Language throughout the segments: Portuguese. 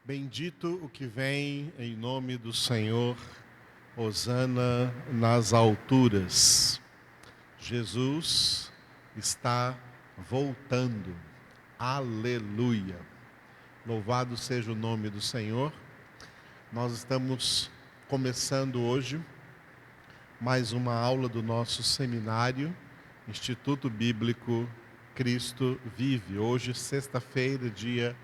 Bendito o que vem em nome do Senhor, hosana nas alturas. Jesus está voltando. Aleluia. Louvado seja o nome do Senhor. Nós estamos começando hoje mais uma aula do nosso seminário, Instituto Bíblico Cristo Vive. Hoje, sexta-feira, dia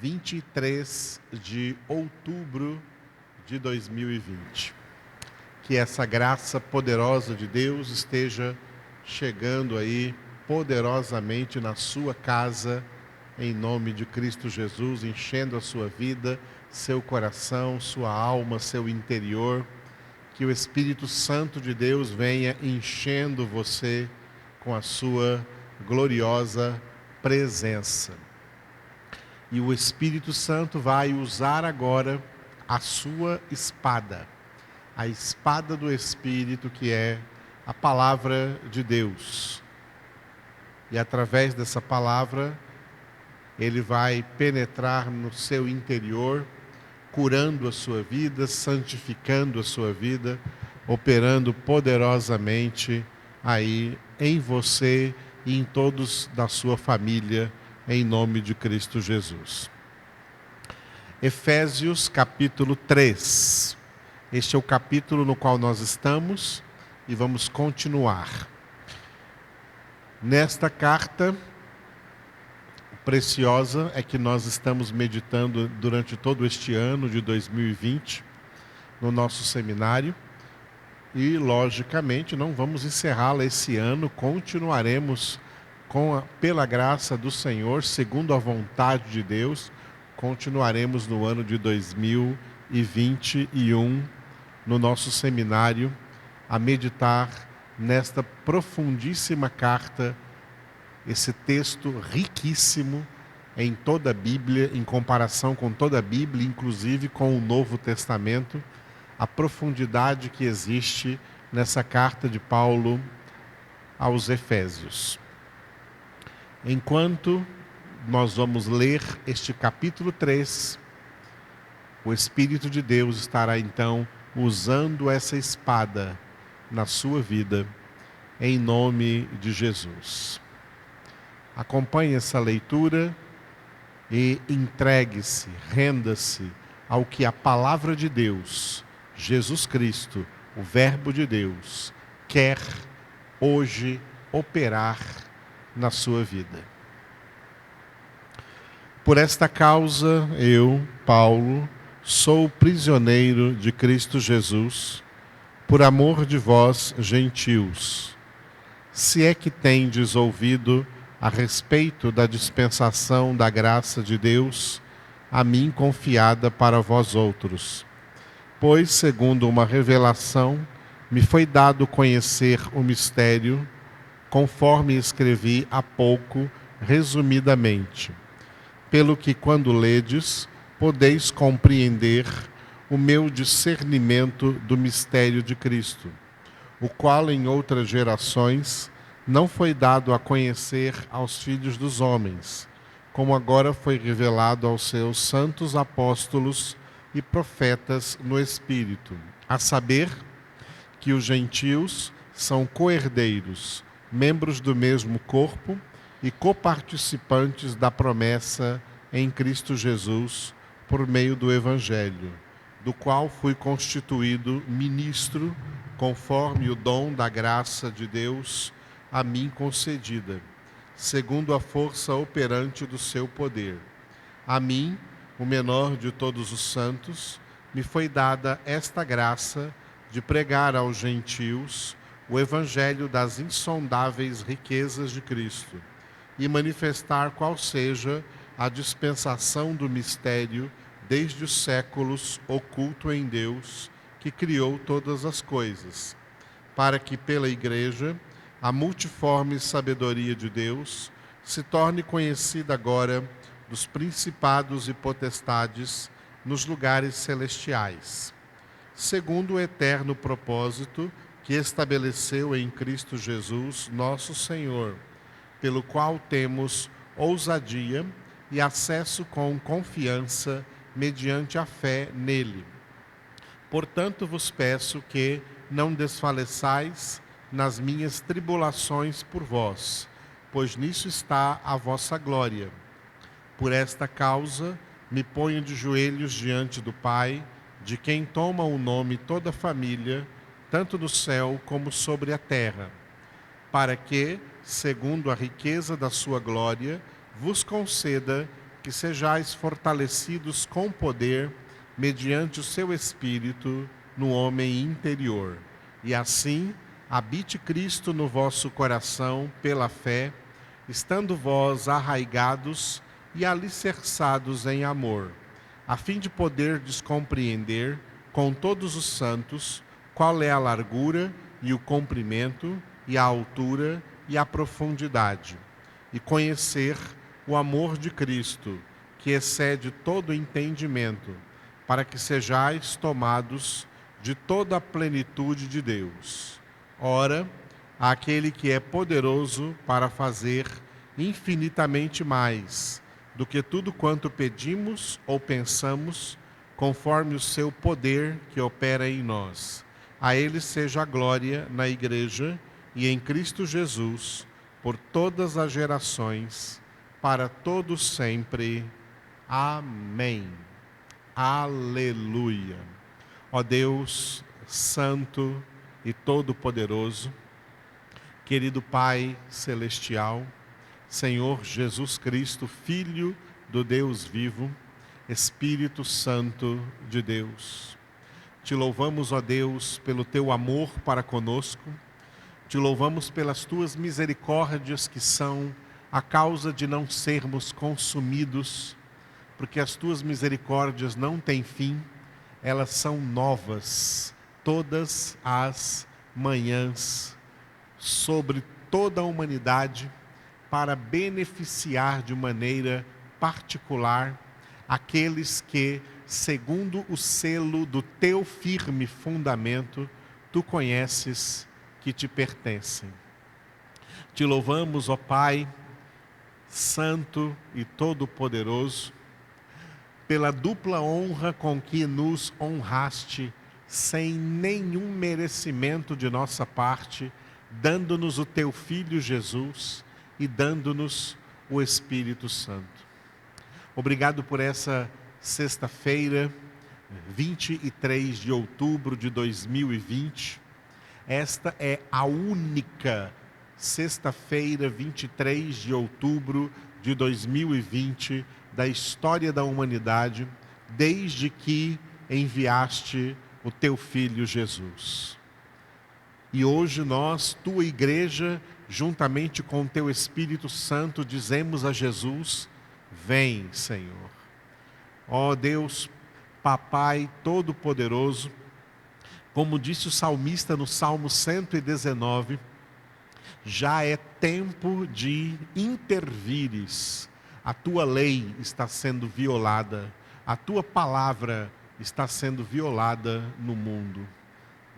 23 de outubro de 2020. Que essa graça poderosa de Deus esteja chegando aí poderosamente na sua casa, em nome de Cristo Jesus, enchendo a sua vida, seu coração, sua alma, seu interior. Que o Espírito Santo de Deus venha enchendo você com a sua gloriosa presença. E o Espírito Santo vai usar agora a sua espada, a espada do Espírito, que é a palavra de Deus. E através dessa palavra, ele vai penetrar no seu interior, curando a sua vida, santificando a sua vida, operando poderosamente aí em você e em todos da sua família, em nome de Cristo Jesus. Efésios capítulo 3. Este é o capítulo no qual nós estamos e vamos continuar. Nesta carta preciosa é que nós estamos meditando durante todo este ano de 2020 no nosso seminário e, logicamente, não vamos encerrá-la esse ano, continuaremos pela graça do Senhor, segundo a vontade de Deus, continuaremos no ano de 2021 no nosso seminário a meditar nesta profundíssima carta, esse texto riquíssimo em toda a Bíblia, em comparação com toda a Bíblia, inclusive com o Novo Testamento, a profundidade que existe nessa carta de Paulo aos Efésios. Enquanto nós vamos ler este capítulo 3, o Espírito de Deus estará então usando essa espada na sua vida, em nome de Jesus. Acompanhe essa leitura e entregue-se, renda-se ao que a palavra de Deus, Jesus Cristo, o Verbo de Deus, quer hoje operar na sua vida. Por esta causa, eu, Paulo, sou prisioneiro de Cristo Jesus, por amor de vós, gentios, se é que tendes ouvido a respeito da dispensação da graça de Deus, a mim confiada para vós outros. Pois, segundo uma revelação, me foi dado conhecer o mistério, conforme escrevi há pouco, resumidamente. Pelo que, quando ledes, podeis compreender o meu discernimento do mistério de Cristo, o qual em outras gerações não foi dado a conhecer aos filhos dos homens, como agora foi revelado aos seus santos apóstolos e profetas no Espírito, a saber que os gentios são co-herdeiros, membros do mesmo corpo e coparticipantes da promessa em Cristo Jesus, por meio do Evangelho, do qual fui constituído ministro, conforme o dom da graça de Deus a mim concedida, segundo a força operante do seu poder. A mim, o menor de todos os santos, me foi dada esta graça de pregar aos gentios o evangelho das insondáveis riquezas de Cristo e manifestar qual seja a dispensação do mistério desde os séculos oculto em Deus, que criou todas as coisas, para que pela Igreja a multiforme sabedoria de Deus se torne conhecida agora dos principados e potestades nos lugares celestiais, segundo o eterno propósito que estabeleceu em Cristo Jesus, nosso Senhor, pelo qual temos ousadia e acesso com confiança mediante a fé nele. Portanto, vos peço que não desfaleçais nas minhas tribulações por vós, pois nisso está a vossa glória. Por esta causa, me ponho de joelhos diante do Pai, de quem toma o nome toda a família, tanto no céu como sobre a terra, para que, segundo a riqueza da sua glória, vos conceda que sejais fortalecidos com poder, mediante o seu Espírito, no homem interior. E assim, habite Cristo no vosso coração pela fé, estando vós arraigados e alicerçados em amor, a fim de poder descompreender com todos os santos qual é a largura e o comprimento e a altura e a profundidade, e conhecer o amor de Cristo, que excede todo entendimento, para que sejais tomados de toda a plenitude de Deus. Ora, aquele que é poderoso para fazer infinitamente mais do que tudo quanto pedimos ou pensamos, conforme o seu poder que opera em nós. A ele seja a glória na Igreja e em Cristo Jesus, por todas as gerações, para todos sempre. Amém. Aleluia. Ó Deus Santo e Todo-Poderoso, querido Pai Celestial, Senhor Jesus Cristo, Filho do Deus vivo, Espírito Santo de Deus. Te louvamos, ó Deus, pelo teu amor para conosco, te louvamos pelas tuas misericórdias que são a causa de não sermos consumidos, porque as tuas misericórdias não têm fim, elas são novas todas as manhãs sobre toda a humanidade, para beneficiar de maneira particular aqueles que, segundo o selo do teu firme fundamento, tu conheces que te pertencem. Te louvamos, ó Pai, Santo e Todo-Poderoso, pela dupla honra com que nos honraste, sem nenhum merecimento de nossa parte, dando-nos o teu Filho Jesus e dando-nos o Espírito Santo. Obrigado por essa sexta-feira, 23 de outubro de 2020. Esta é a única sexta-feira, 23 de outubro de 2020, da história da humanidade, desde que enviaste o teu Filho Jesus. E hoje nós, tua igreja, juntamente com o teu Espírito Santo, dizemos a Jesus: vem, Senhor. Ó Deus, Papai Todo-Poderoso, como disse o salmista no Salmo 119, já é tempo de intervires. A tua lei está sendo violada, a tua palavra está sendo violada no mundo.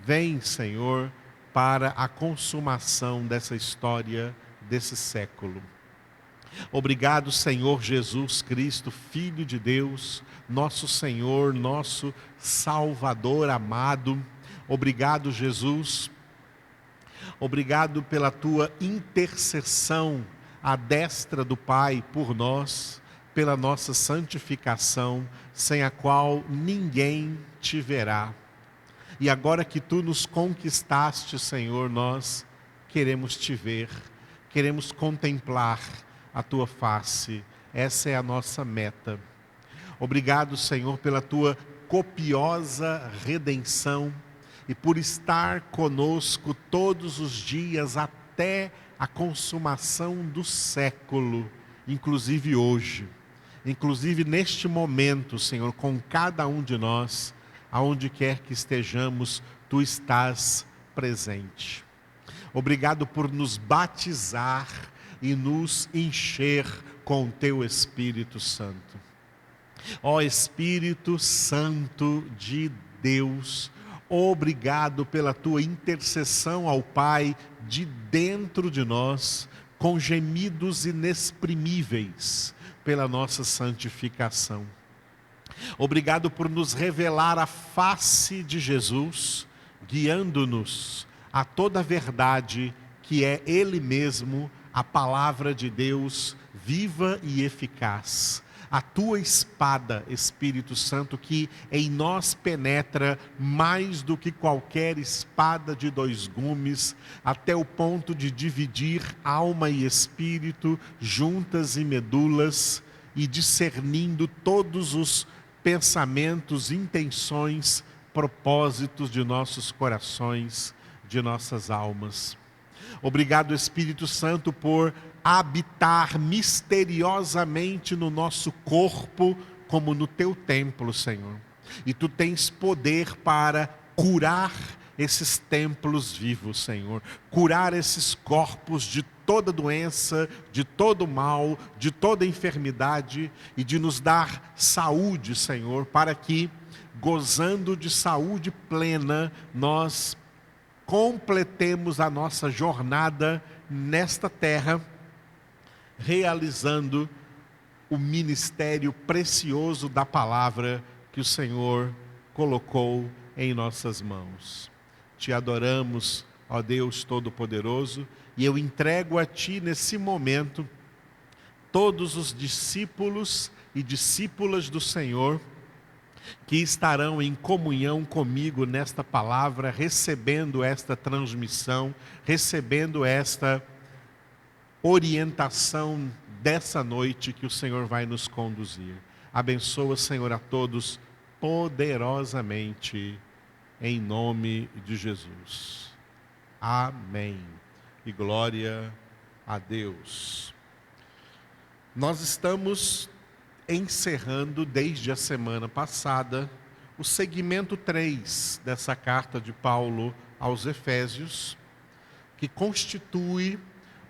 Vem, Senhor, para a consumação dessa história, desse século. Obrigado, Senhor Jesus Cristo, Filho de Deus, nosso Senhor, nosso Salvador amado. Obrigado, Jesus. Obrigado pela tua intercessão à destra do Pai por nós, pela nossa santificação, sem a qual ninguém te verá. E agora que tu nos conquistaste, Senhor, nós queremos te ver, queremos contemplar a tua face. Essa é a nossa meta. Obrigado, Senhor, pela tua copiosa redenção e por estar conosco todos os dias até a consumação do século, inclusive hoje, inclusive neste momento, Senhor, com cada um de nós. Aonde quer que estejamos, tu estás presente. Obrigado por nos batizar e nos encher com o teu Espírito Santo. Ó Espírito Santo de Deus, obrigado pela tua intercessão ao Pai de dentro de nós, com gemidos inexprimíveis pela nossa santificação. Obrigado por nos revelar a face de Jesus, guiando-nos a toda a verdade que é Ele mesmo, a palavra de Deus viva e eficaz. A tua espada, Espírito Santo, que em nós penetra mais do que qualquer espada de dois gumes, até o ponto de dividir alma e espírito, juntas e medulas, e discernindo todos os pensamentos, intenções, propósitos de nossos corações, de nossas almas. Obrigado, Espírito Santo, por habitar misteriosamente no nosso corpo, como no teu templo, Senhor. E tu tens poder para curar esses templos vivos, Senhor. Curar esses corpos de toda doença, de todo mal, de toda enfermidade, e de nos dar saúde, Senhor, para que, gozando de saúde plena, nós completemos a nossa jornada nesta terra, realizando o ministério precioso da palavra que o Senhor colocou em nossas mãos. Te adoramos, ó Deus Todo-Poderoso, e eu entrego a Ti nesse momento todos os discípulos e discípulas do Senhor que estarão em comunhão comigo nesta palavra, recebendo esta transmissão, recebendo esta orientação dessa noite que o Senhor vai nos conduzir. Abençoa, Senhor, a todos poderosamente, em nome de Jesus. Amém. E glória a Deus. Nós estamos encerrando desde a semana passada o segmento 3 dessa carta de Paulo aos Efésios, que constitui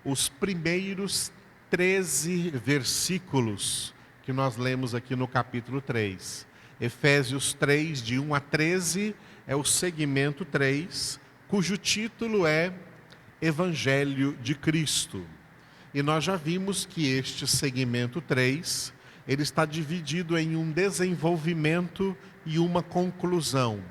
os primeiros 13 versículos que nós lemos aqui no capítulo 3. Efésios 3, de 1 a 13, é o segmento 3, cujo título é Evangelho de Cristo. E nós já vimos que este segmento 3, ele está dividido em um desenvolvimento e uma conclusão.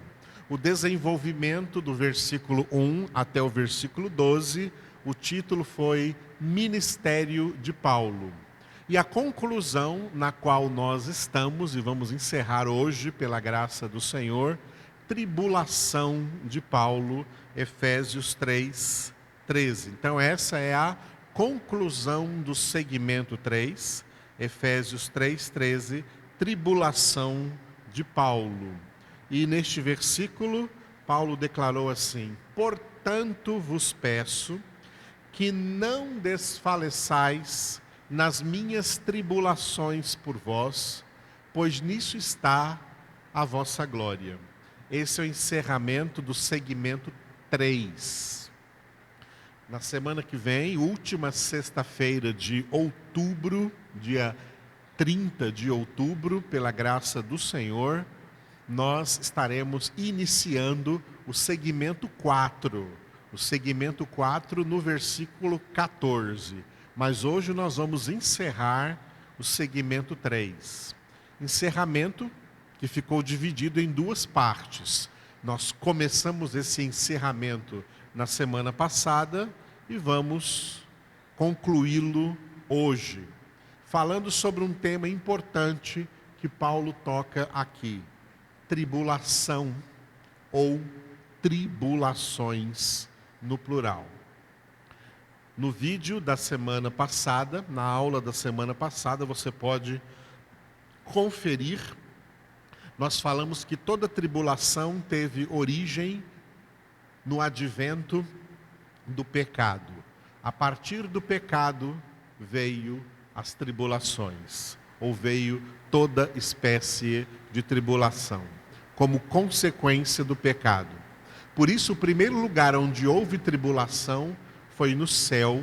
O desenvolvimento do versículo 1 até o versículo 12, o título foi Ministério de Paulo. E a conclusão na qual nós estamos, e vamos encerrar hoje pela graça do Senhor, Tribulação de Paulo, Efésios 3, 13. Então essa é a conclusão do segmento 3, Efésios 3:13, tribulação de Paulo. E neste versículo, Paulo declarou assim: portanto vos peço que não desfaleçais nas minhas tribulações por vós, pois nisso está a vossa glória. Esse é o encerramento do segmento 3. Na semana que vem, última sexta-feira de outubro, dia 30 de outubro, pela graça do Senhor, nós estaremos iniciando o segmento 4. O segmento 4 no versículo 14. Mas hoje nós vamos encerrar o segmento 3. Encerramento que ficou dividido em duas partes. Nós começamos esse encerramento na semana passada e vamos concluí-lo hoje, falando sobre um tema importante que Paulo toca aqui: tribulação ou tribulações no plural. No vídeo da semana passada, na aula da semana passada, você pode conferir. Nós falamos que toda tribulação teve origem no advento do pecado. A partir do pecado veio as tribulações, ou veio toda espécie de tribulação, como consequência do pecado. Por isso, o primeiro lugar onde houve tribulação foi no céu,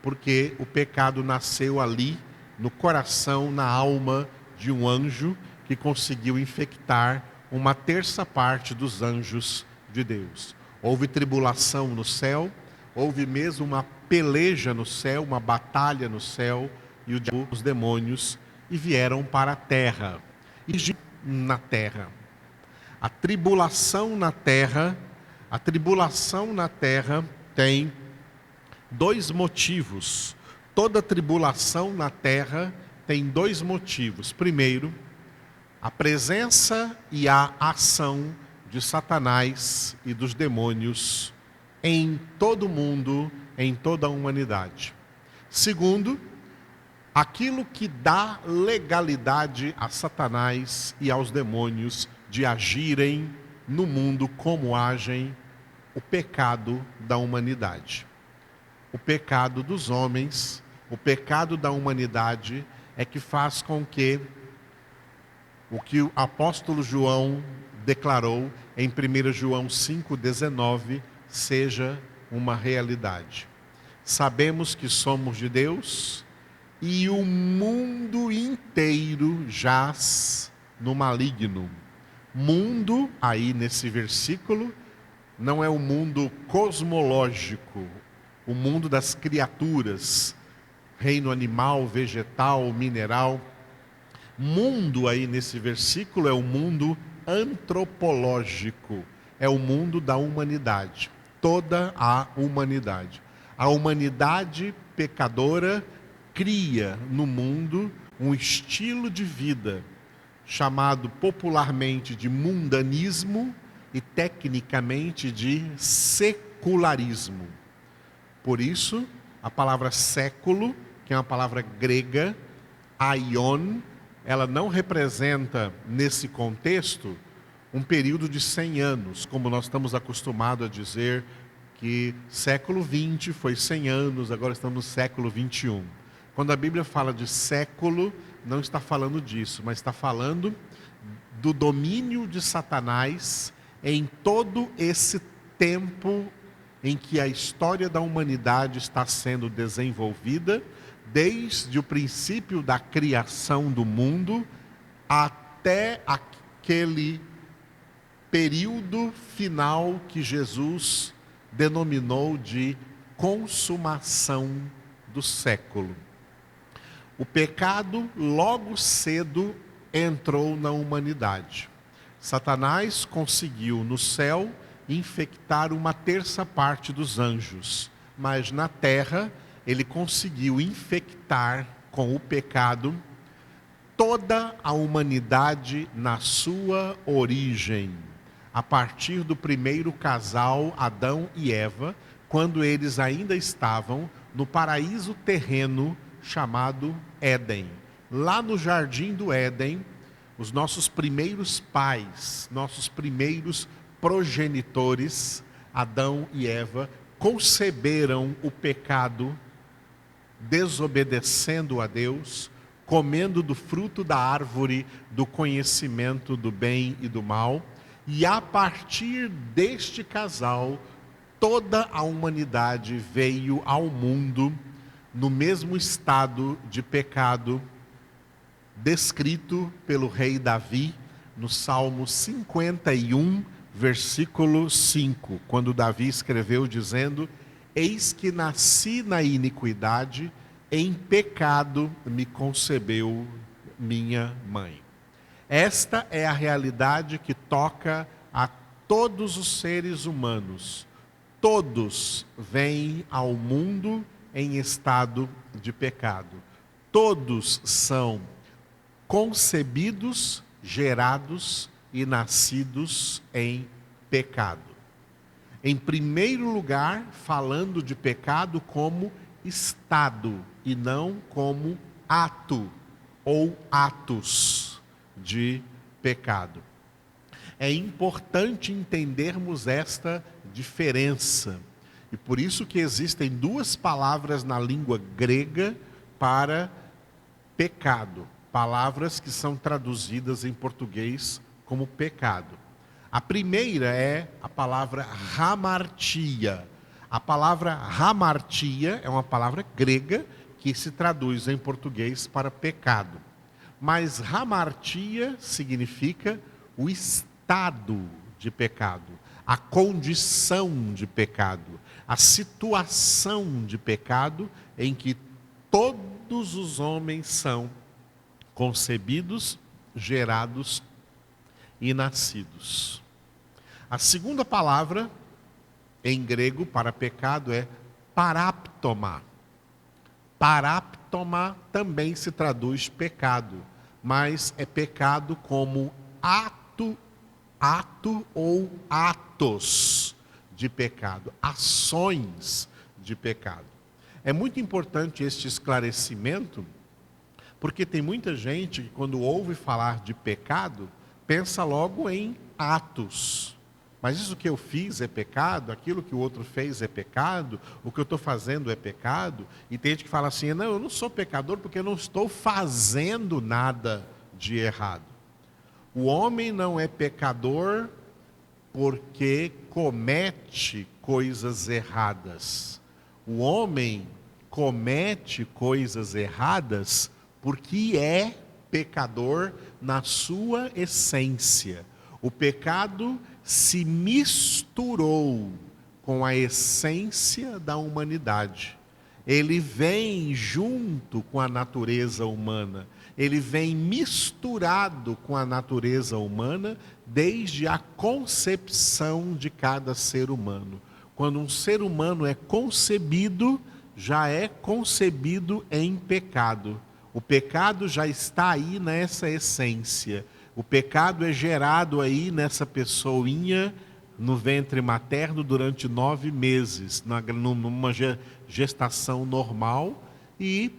porque o pecado nasceu ali, no coração, na alma de um anjo que conseguiu infectar uma terça parte dos anjos de Deus. Houve tribulação no céu, houve mesmo uma peleja no céu, uma batalha no céu, e o diabo, os demônios, e vieram para a terra. E na terra. A tribulação na terra tem dois motivos. Toda tribulação na terra tem dois motivos. Primeiro, a presença e a ação de Satanás e dos demônios em todo o mundo, em toda a humanidade. Segundo, aquilo que dá legalidade a Satanás e aos demônios de agirem no mundo como agem, o pecado da humanidade. O pecado dos homens, o pecado da humanidade é que faz com que o que o apóstolo João declarou em 1 João 5,19 seja uma realidade. Sabemos que somos de Deus e o mundo inteiro jaz no maligno. Mundo, aí nesse versículo, não é o mundo cosmológico, o mundo das criaturas, reino animal, vegetal, mineral. Mundo aí nesse versículo é o mundo antropológico, é o mundo da humanidade, toda a humanidade. A humanidade pecadora cria no mundo um estilo de vida chamado popularmente de mundanismo e tecnicamente de secularismo. Por isso, a palavra século, que é uma palavra grega, aion, ela não representa, nesse contexto, um período de 100 anos, como nós estamos acostumados a dizer que século XX foi 100 anos, agora estamos no século XXI. Quando a Bíblia fala de século, não está falando disso, mas está falando do domínio de Satanás em todo esse tempo em que a história da humanidade está sendo desenvolvida, desde o princípio da criação do mundo até aquele período final que Jesus denominou de consumação do século. O pecado logo cedo entrou na humanidade. Satanás conseguiu no céu infectar 1/3 dos anjos, mas na terra ele conseguiu infectar com o pecado toda a humanidade na sua origem, a partir do primeiro casal, Adão e Eva, quando eles ainda estavam no paraíso terreno chamado Éden. Lá no jardim do Éden, os nossos primeiros pais, nossos primeiros progenitores, Adão e Eva, conceberam o pecado, desobedecendo a Deus, comendo do fruto da árvore do conhecimento do bem e do mal, e a partir deste casal, toda a humanidade veio ao mundo no mesmo estado de pecado descrito pelo rei Davi no Salmo 51, versículo 5, quando Davi escreveu dizendo: eis que nasci na iniquidade, em pecado me concebeu minha mãe. Esta é a realidade que toca a todos os seres humanos. Todos vêm ao mundo em estado de pecado. Todos são concebidos, gerados e nascidos em pecado. Em primeiro lugar, falando de pecado como estado e não como ato ou atos de pecado. É importante entendermos esta diferença. E por isso que existem duas palavras na língua grega para pecado. Palavras que são traduzidas em português como pecado. A primeira é a palavra hamartia. A palavra hamartia é uma palavra grega que se traduz em português para pecado. Mas hamartia significa o estado de pecado, a condição de pecado, a situação de pecado em que todos os homens são concebidos, gerados e nascidos. A segunda palavra em grego para pecado é paraptoma. Paraptoma também se traduz pecado, mas é pecado como ato ou atos de pecado, ações de pecado. É muito importante este esclarecimento, porque tem muita gente que quando ouve falar de pecado, pensa logo em atos. Mas isso que eu fiz é pecado, aquilo que o outro fez é pecado, o que eu estou fazendo é pecado. E tem gente que fala assim, não, eu não sou pecador porque eu não estou fazendo nada de errado. O homem não é pecador porque comete coisas erradas. O homem comete coisas erradas porque é pecador na sua essência. O pecado se misturou com a essência da humanidade. Ele vem junto com a natureza humana. Ele vem misturado com a natureza humana desde a concepção de cada ser humano. Quando um ser humano é concebido, já é concebido em pecado. O pecado já está aí nessa essência. O pecado é gerado aí nessa pessoinha no ventre materno durante 9 meses, numa gestação normal, e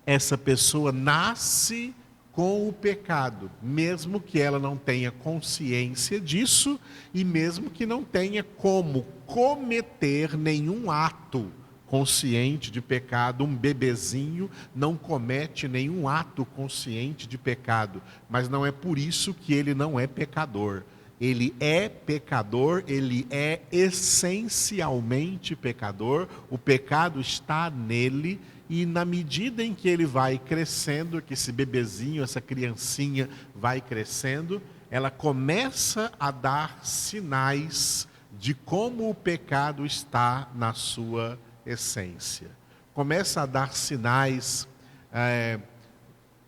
essa pessoa nasce com o pecado, mesmo que ela não tenha consciência disso e mesmo que não tenha como cometer nenhum ato consciente de pecado. Um bebezinho não comete nenhum ato consciente de pecado, mas não é por isso que ele não é pecador. Ele é pecador, ele é essencialmente pecador, o pecado está nele, e na medida em que ele vai crescendo, que esse bebezinho, essa criancinha vai crescendo, ela começa a dar sinais de como o pecado está na sua essência. Começa a dar sinais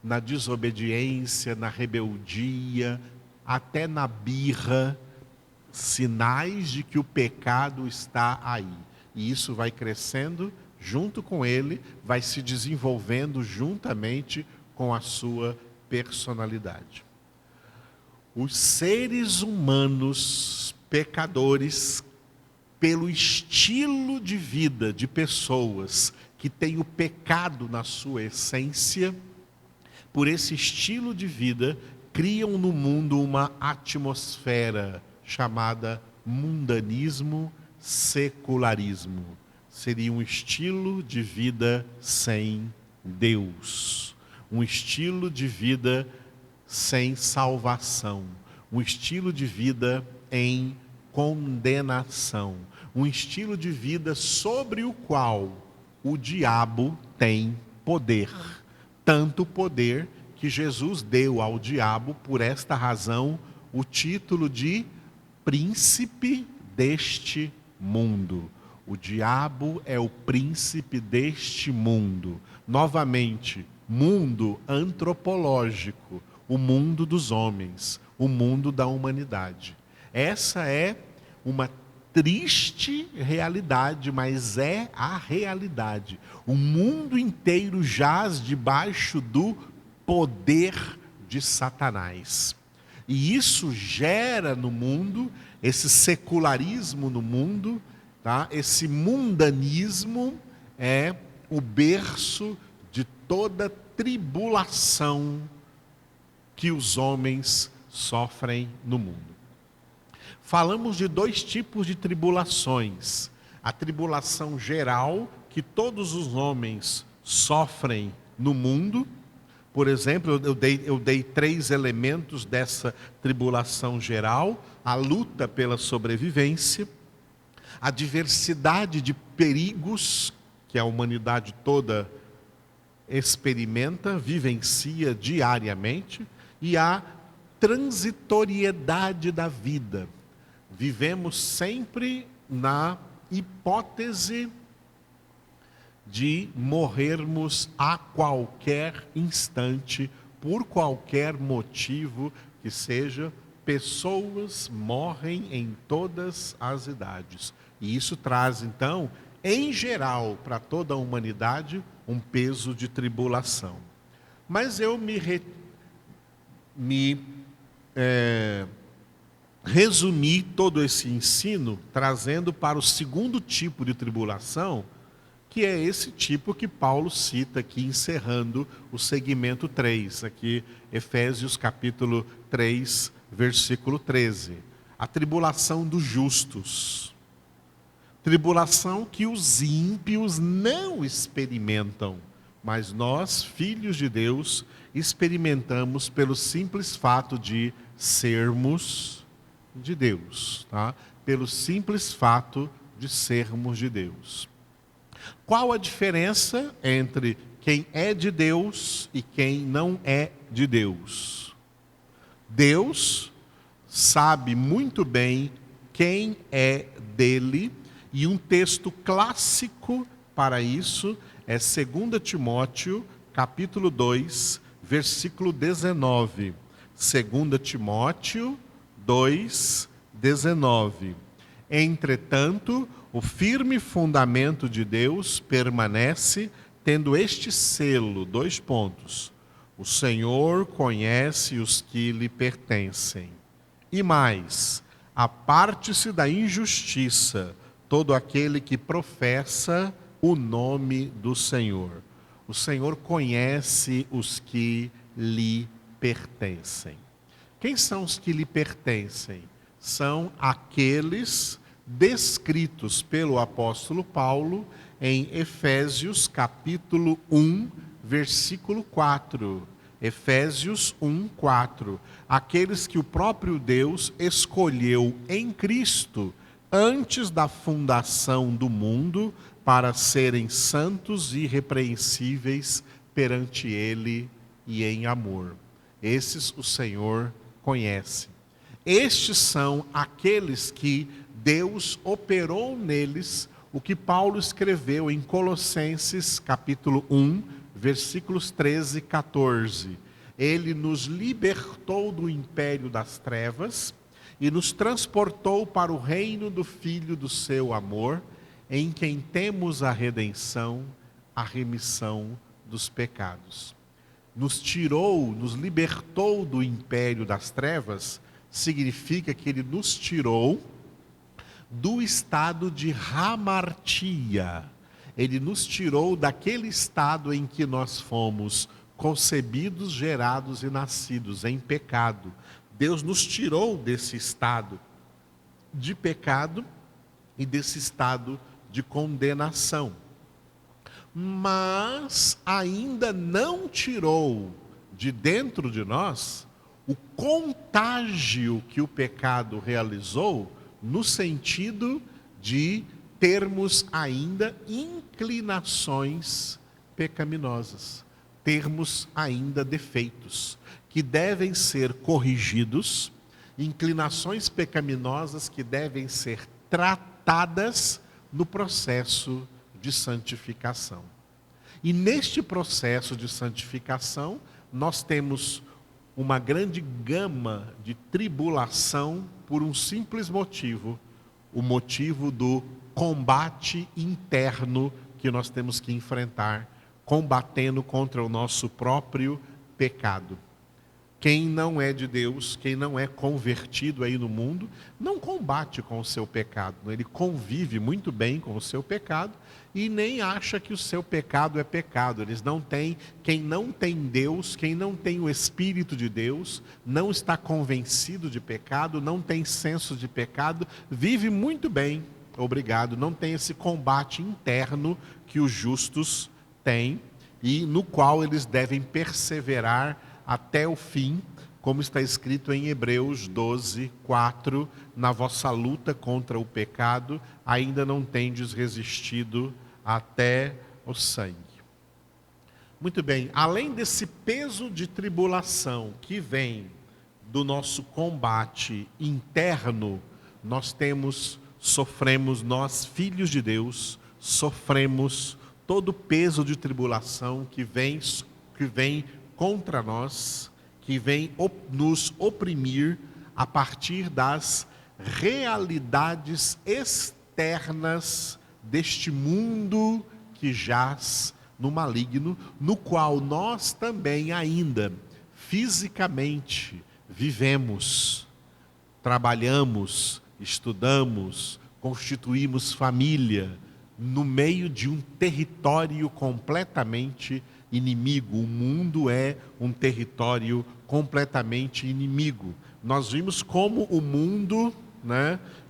na desobediência, na rebeldia, até na birra, sinais de que o pecado está aí. E isso vai crescendo junto com ele, vai se desenvolvendo juntamente com a sua personalidade. Os seres humanos pecadores, pelo estilo de vida de pessoas que têm o pecado na sua essência, por esse estilo de vida, criam no mundo uma atmosfera chamada mundanismo, secularismo. Seria um estilo de vida sem Deus, um estilo de vida sem salvação, um estilo de vida em condenação, um estilo de vida sobre o qual o diabo tem poder, tanto poder que Jesus deu ao diabo, por esta razão, o título de príncipe deste mundo. O diabo é o príncipe deste mundo. Novamente, mundo antropológico, o mundo dos homens, o mundo da humanidade. Essa é uma triste realidade, mas é a realidade. O mundo inteiro jaz debaixo do poder de Satanás. E isso gera no mundo, esse secularismo no mundo, tá? Esse mundanismo é o berço de toda tribulação que os homens sofrem no mundo. Falamos de 2 tipos de tribulações. A tribulação geral, que todos os homens sofrem no mundo. Por exemplo, eu dei 3 elementos dessa tribulação geral: a luta pela sobrevivência, a diversidade de perigos que a humanidade toda experimenta, vivencia diariamente, e a transitoriedade da vida. Vivemos sempre na hipótese de morrermos a qualquer instante, por qualquer motivo que seja, pessoas morrem em todas as idades. E isso traz, então, em geral, para toda a humanidade, um peso de tribulação. Mas eu resumi todo esse ensino trazendo para o segundo tipo de tribulação, que é esse tipo que Paulo cita aqui, encerrando o segmento 3, aqui Efésios capítulo 3, versículo 13. A tribulação dos justos. Tribulação que os ímpios não experimentam, mas nós, filhos de Deus, experimentamos pelo simples fato de sermos de Deus, tá? Pelo simples fato de sermos de Deus. Qual a diferença entre quem é de Deus e quem não é de Deus? Deus sabe muito bem quem é dele, e um texto clássico para isso é 2 Timóteo, capítulo 2, versículo 19. 2 Timóteo 2, 19. Entretanto, o firme fundamento de Deus permanece, tendo este selo, 2 pontos. O Senhor conhece os que lhe pertencem. E mais, aparte-se da injustiça todo aquele que professa o nome do Senhor. O Senhor conhece os que lhe pertencem. Quem são os que lhe pertencem? São aqueles descritos pelo apóstolo Paulo em Efésios capítulo 1, versículo 4. Efésios 1, 4. Aqueles que o próprio Deus escolheu em Cristo antes da fundação do mundo para serem santos e irrepreensíveis perante Ele e em amor. Esses o Senhor conhece. Estes são aqueles que Deus operou neles o que Paulo escreveu em Colossenses capítulo 1, versículos 13 e 14. Ele nos libertou do império das trevas e nos transportou para o reino do Filho do seu amor, em quem temos a redenção, a remissão dos pecados. Nos tirou, nos libertou do império das trevas, significa que ele nos tirou do estado de hamartia. Ele nos tirou daquele estado em que nós fomos concebidos, gerados e nascidos em pecado. Deus nos tirou desse estado de pecado e desse estado de condenação. Mas ainda não tirou de dentro de nós o contágio que o pecado realizou, no sentido de termos ainda inclinações pecaminosas, termos ainda defeitos, que devem ser corrigidos, inclinações pecaminosas que devem ser tratadas no processo de santificação. E neste processo de santificação, nós temos uma grande gama de tribulação por um simples motivo, o motivo do combate interno que nós temos que enfrentar, combatendo contra o nosso próprio pecado. Quem não é de Deus, quem não é convertido aí no mundo, não combate com o seu pecado. Ele convive muito bem com o seu pecado e nem acha que o seu pecado é pecado. Quem não tem Deus, quem não tem o Espírito de Deus, não está convencido de pecado, não tem senso de pecado, vive muito bem, obrigado, não tem esse combate interno que os justos têm e no qual eles devem perseverar até o fim, como está escrito em Hebreus 12, 4, na vossa luta contra o pecado, ainda não tendes resistido até o sangue. Muito bem, além desse peso de tribulação que vem do nosso combate interno, nós, filhos de Deus, sofremos todo o peso de tribulação que vem contra nós, que vem nos oprimir a partir das realidades externas deste mundo que jaz no maligno, no qual nós também ainda fisicamente vivemos, trabalhamos, estudamos, constituímos família, no meio de um território completamente inimigo. O mundo é um território completamente inimigo. Nós vimos como o mundo,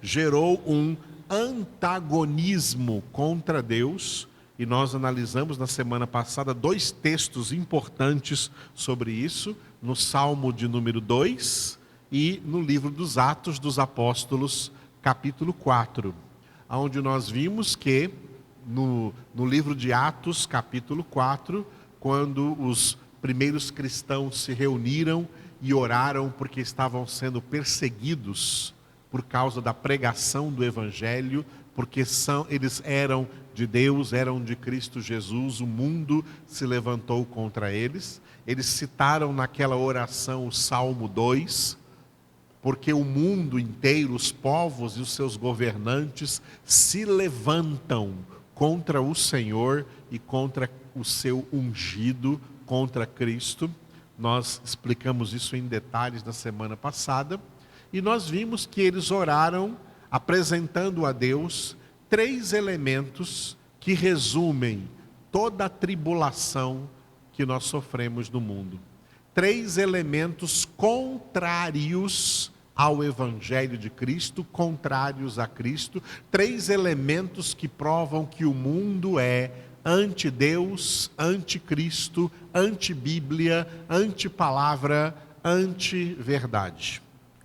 gerou um antagonismo contra Deus, e nós analisamos na semana passada 2 textos importantes sobre isso, no Salmo de número 2 e no livro dos Atos dos Apóstolos, capítulo 4, onde nós vimos que no livro de Atos, capítulo 4, quando os primeiros cristãos se reuniram e oraram porque estavam sendo perseguidos por causa da pregação do Evangelho, porque eles eram de Deus, eram de Cristo Jesus, o mundo se levantou contra eles. Eles citaram naquela oração o Salmo 2, porque o mundo inteiro, os povos e os seus governantes se levantam contra o Senhor e contra o seu ungido, contra Cristo. Nós explicamos isso em detalhes na semana passada, e nós vimos que eles oraram apresentando a Deus 3 elementos que resumem toda a tribulação que nós sofremos no mundo. 3 elementos contrários ao Evangelho de Cristo, contrários a Cristo. 3 elementos que provam que o mundo é anti-Deus, anti-Cristo, anti-Bíblia, anti-palavra, anti-verdade.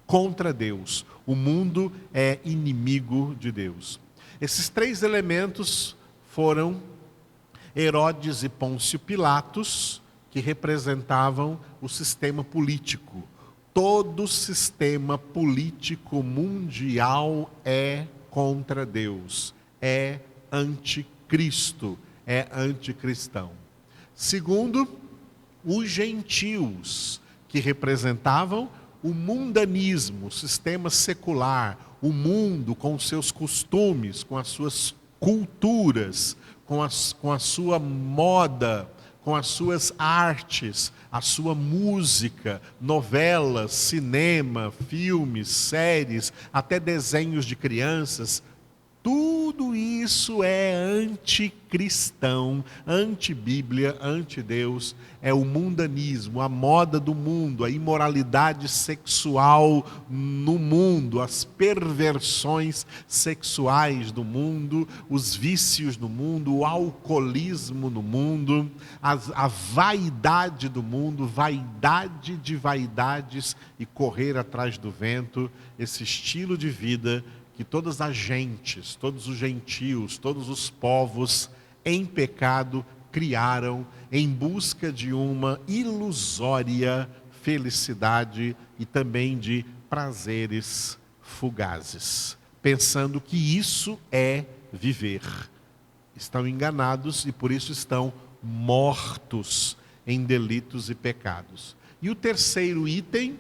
Contra Deus. O mundo é inimigo de Deus. Esses 3 elementos foram Herodes e Pôncio Pilatos, que representavam o sistema político. Todo sistema político mundial é contra Deus, é anticristo, é anticristão. Segundo, os gentios, que representavam o mundanismo, o sistema secular, o mundo com os seus costumes, com as suas culturas, com a sua moda, com as suas artes, a sua música, novelas, cinema, filmes, séries, até desenhos de crianças. Tudo isso é anticristão, anti-Bíblia, anti-Deus. É o mundanismo, a moda do mundo, a imoralidade sexual no mundo, as perversões sexuais do mundo, os vícios no mundo, o alcoolismo no mundo, a vaidade do mundo, vaidade de vaidades e correr atrás do vento, esse estilo de vida que todas as gentes, todos os gentios, todos os povos em pecado criaram em busca de uma ilusória felicidade e também de prazeres fugazes, pensando que isso é viver. Estão enganados e por isso estão mortos em delitos e pecados. E o terceiro item,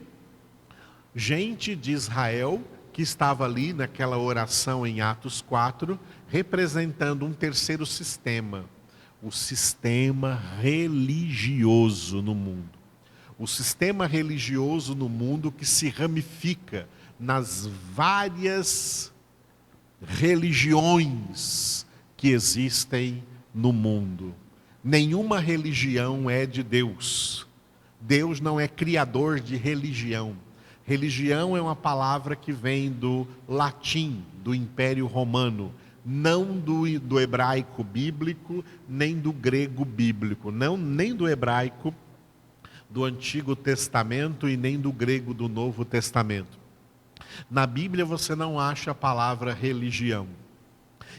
gente de Israel, que estava ali naquela oração em Atos 4, representando um terceiro sistema, o sistema religioso no mundo. O sistema religioso no mundo que se ramifica nas várias religiões que existem no mundo. Nenhuma religião é de Deus. Deus não é criador de religião. Religião é uma palavra que vem do latim, do Império Romano, não do hebraico bíblico, nem do grego bíblico, nem do hebraico do Antigo Testamento e nem do grego do Novo Testamento. Na Bíblia você não acha a palavra religião.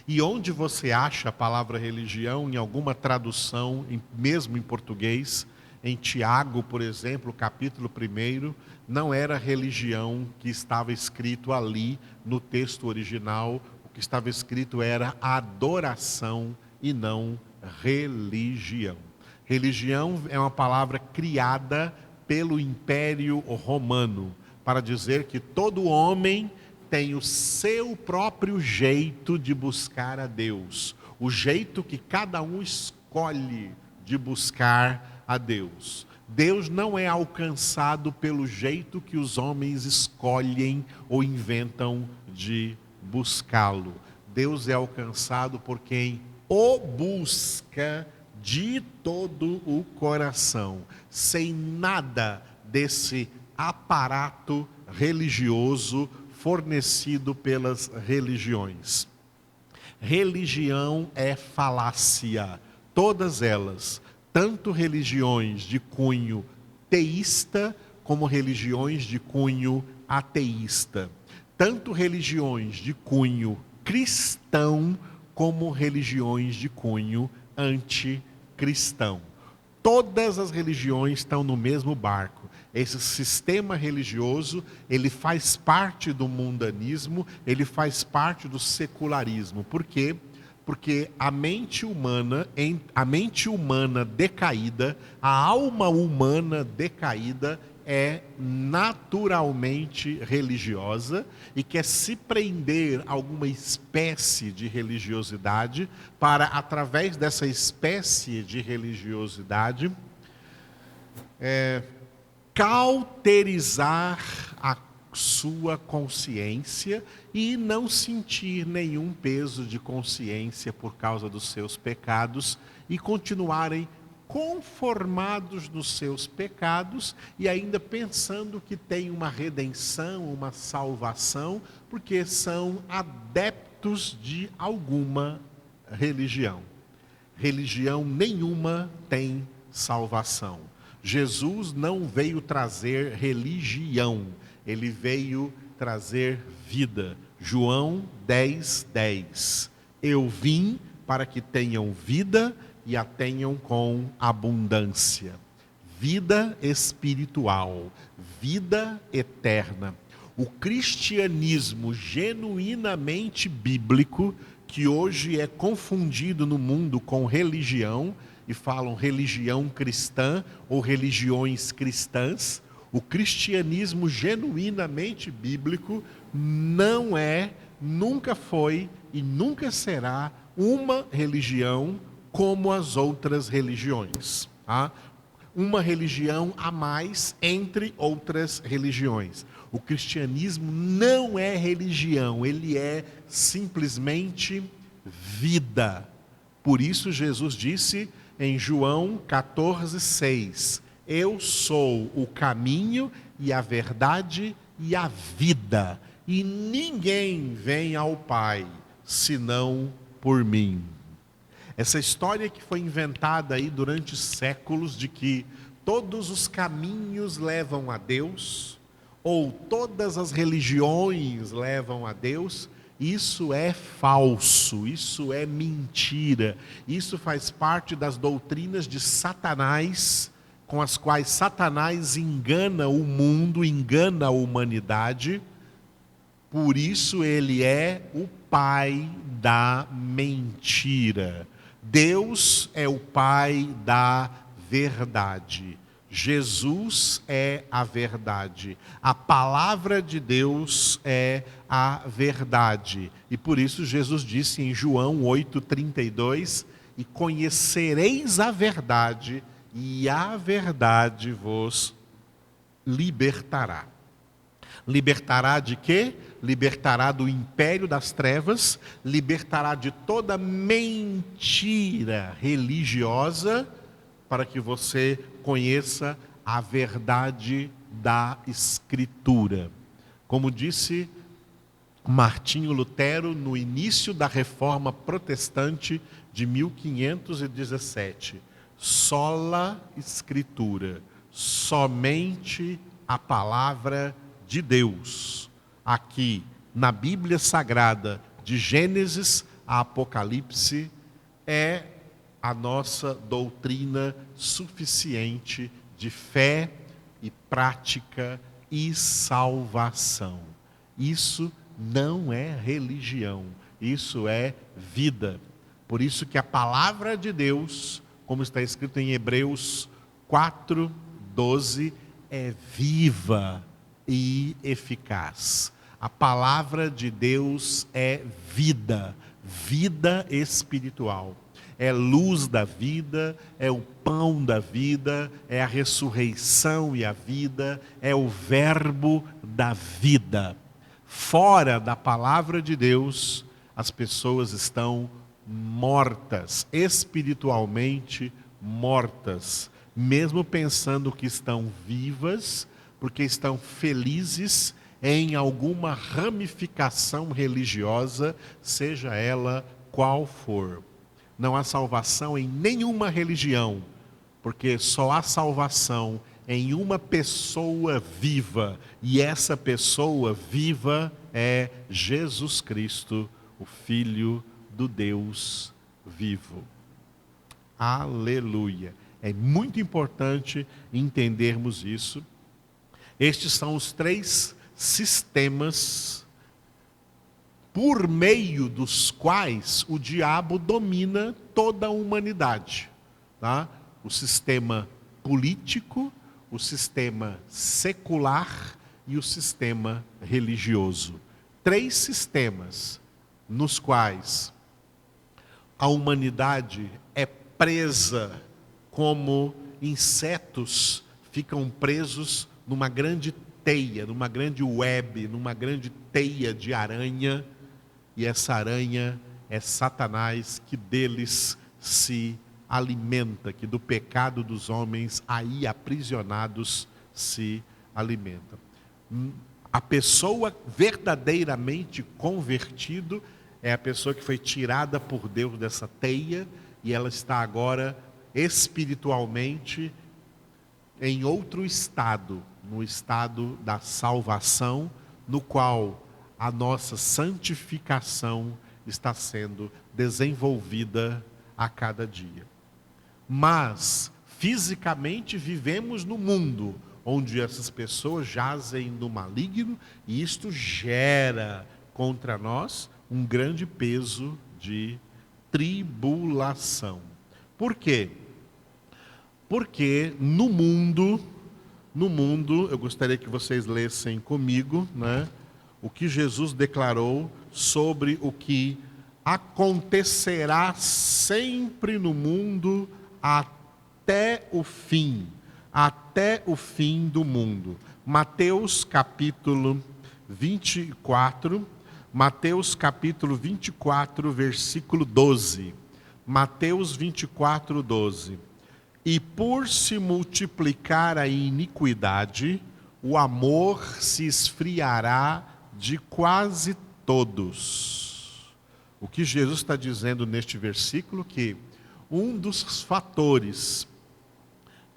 E onde você acha a palavra religião, em alguma tradução, mesmo em português, em Tiago, por exemplo, capítulo 1, não era religião que estava escrito ali no texto original. O que estava escrito era adoração e não religião. Religião é uma palavra criada pelo Império Romano. para dizer que todo homem tem o seu próprio jeito de buscar a Deus, o jeito que cada um escolhe de buscar a Deus. Deus não é alcançado pelo jeito que os homens escolhem ou inventam de buscá-lo. Deus é alcançado por quem o busca de todo o coração, sem nada desse aparato religioso fornecido pelas religiões. Religião é falácia, todas elas, tanto religiões de cunho teísta como religiões de cunho ateísta, tanto religiões de cunho cristão como religiões de cunho anticristão. Todas as religiões estão no mesmo barco. Esse sistema religioso, ele faz parte do mundanismo, ele faz parte do secularismo. Por quê? Porque a mente humana decaída, a alma humana decaída é naturalmente religiosa e quer se prender a alguma espécie de religiosidade para, através dessa espécie de religiosidade, cauterizar a sua consciência e não sentir nenhum peso de consciência por causa dos seus pecados e continuarem conformados nos seus pecados e ainda pensando que tem uma redenção, uma salvação, porque são adeptos de alguma religião. Religião nenhuma tem salvação. Jesus não veio trazer religião, ele veio trazer vida. João 10:10. Eu vim para que tenham vida e a tenham com abundância. Vida espiritual, vida eterna. O cristianismo genuinamente bíblico, que hoje é confundido no mundo com religião, e falam religião cristã ou religiões cristãs, o cristianismo genuinamente bíblico não é, nunca foi e nunca será uma religião como as outras religiões. Tá? Uma religião a mais entre outras religiões. O cristianismo não é religião, ele é simplesmente vida. Por isso Jesus disse em João 14:6, eu sou o caminho e a verdade e a vida, e ninguém vem ao Pai senão por mim. Essa história que foi inventada aí durante séculos de que todos os caminhos levam a Deus, ou todas as religiões levam a Deus, isso é falso, isso é mentira, isso faz parte das doutrinas de Satanás, com as quais Satanás engana o mundo, engana a humanidade. Por isso ele é o pai da mentira. Deus é o pai da verdade. Jesus é a verdade. A palavra de Deus é a verdade. E por isso Jesus disse em João 8:32, e conhecereis a verdade, e a verdade vos libertará. Libertará de quê? Libertará do império das trevas, libertará de toda mentira religiosa, para que você conheça a verdade da Escritura. Como disse Martinho Lutero no início da Reforma Protestante de 1517, sola Escritura, somente a palavra de Deus. Aqui na Bíblia Sagrada, de Gênesis a Apocalipse, é a nossa doutrina suficiente de fé e prática e salvação. Isso não é religião, isso é vida. Por isso que a palavra de Deus, como está escrito em Hebreus 4:12, é viva e eficaz. A palavra de Deus é vida, vida espiritual. É luz da vida, é o pão da vida, é a ressurreição e a vida, é o verbo da vida. Fora da palavra de Deus, as pessoas estão mortas, espiritualmente mortas, mesmo pensando que estão vivas, porque estão felizes em alguma ramificação religiosa, seja ela qual for. Não há salvação em nenhuma religião, porque só há salvação em uma pessoa viva, e essa pessoa viva é Jesus Cristo, o Filho do Deus vivo. Aleluia! É muito importante entendermos isso. Estes são os 3 sistemas por meio dos quais o diabo domina toda a humanidade. Tá? O sistema político, o sistema secular e o sistema religioso. 3 sistemas nos quais a humanidade é presa como insetos ficam presos numa grande teia, numa grande web, numa grande teia de aranha, e essa aranha é Satanás, que deles se alimenta, que do pecado dos homens aí aprisionados se alimenta. A pessoa verdadeiramente convertido é a pessoa que foi tirada por Deus dessa teia, e ela está agora espiritualmente em outro estado, no estado da salvação, no qual a nossa santificação está sendo desenvolvida a cada dia. Mas, fisicamente, vivemos no mundo onde essas pessoas jazem no maligno, e isto gera contra nós um grande peso de tribulação. Por quê? Porque no mundo, eu gostaria que vocês lessem comigo, né, o que Jesus declarou sobre o que acontecerá sempre no mundo até o fim do mundo. Mateus capítulo 24, versículo 12. Mateus 24, 12. E por se multiplicar a iniquidade, o amor se esfriará de quase todos. O que Jesus está dizendo neste versículo, que um dos fatores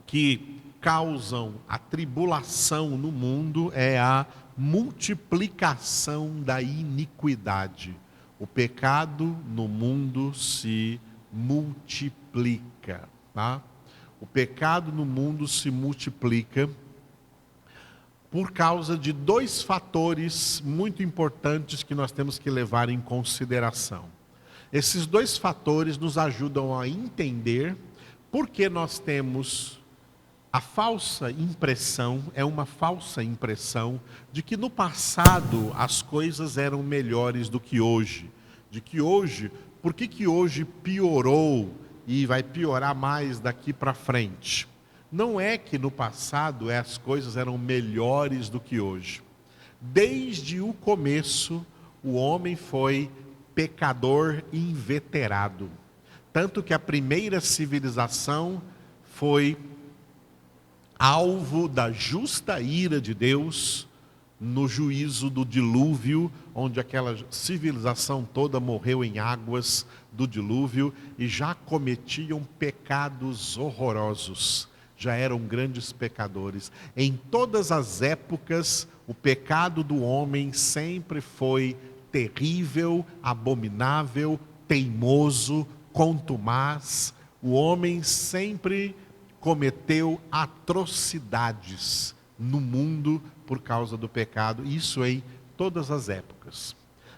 que causam a tribulação no mundo é a multiplicação da iniquidade. O pecado no mundo se multiplica, tá? O pecado no mundo se multiplica por causa de 2 fatores muito importantes que nós temos que levar em consideração. Esses 2 fatores nos ajudam a entender por que nós temos a falsa impressão, é uma falsa impressão, de que no passado as coisas eram melhores do que hoje. De que hoje, por que hoje piorou e vai piorar mais daqui para frente? Não é que no passado as coisas eram melhores do que hoje. Desde o começo, o homem foi pecador inveterado. Tanto que a primeira civilização foi alvo da justa ira de Deus no juízo do dilúvio, onde aquela civilização toda morreu em águas do dilúvio e já cometiam pecados horrorosos. Já eram grandes pecadores. Em todas as épocas, o pecado do homem sempre foi terrível, abominável, teimoso, contumaz. O homem sempre cometeu atrocidades no mundo por causa do pecado, isso em todas as épocas.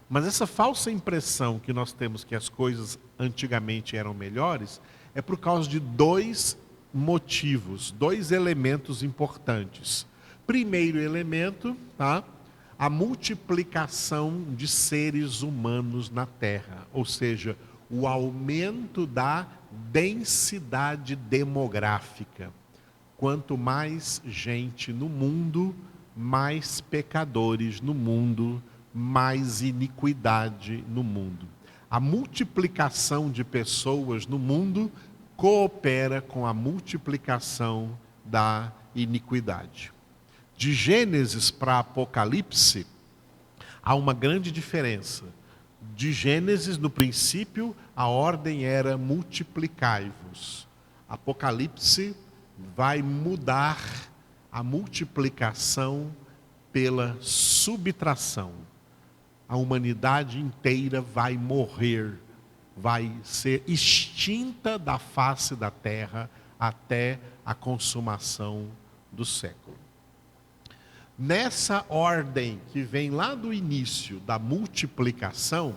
Mas essa falsa impressão que nós temos que as coisas antigamente eram melhores, é por causa de 2 motivos, 2 elementos importantes. Primeiro elemento, tá? A multiplicação de seres humanos na Terra, ou seja, o aumento da densidade demográfica. Quanto mais gente no mundo, mais pecadores no mundo, mais iniquidade no mundo. A multiplicação de pessoas no mundo coopera com a multiplicação da iniquidade. De Gênesis para Apocalipse, há uma grande diferença. De Gênesis, no princípio, a ordem era multiplicai-vos. Apocalipse vai mudar a multiplicação pela subtração. A humanidade inteira vai morrer, vai ser extinta da face da terra até a consumação do século. Nessa ordem que vem lá do início da multiplicação,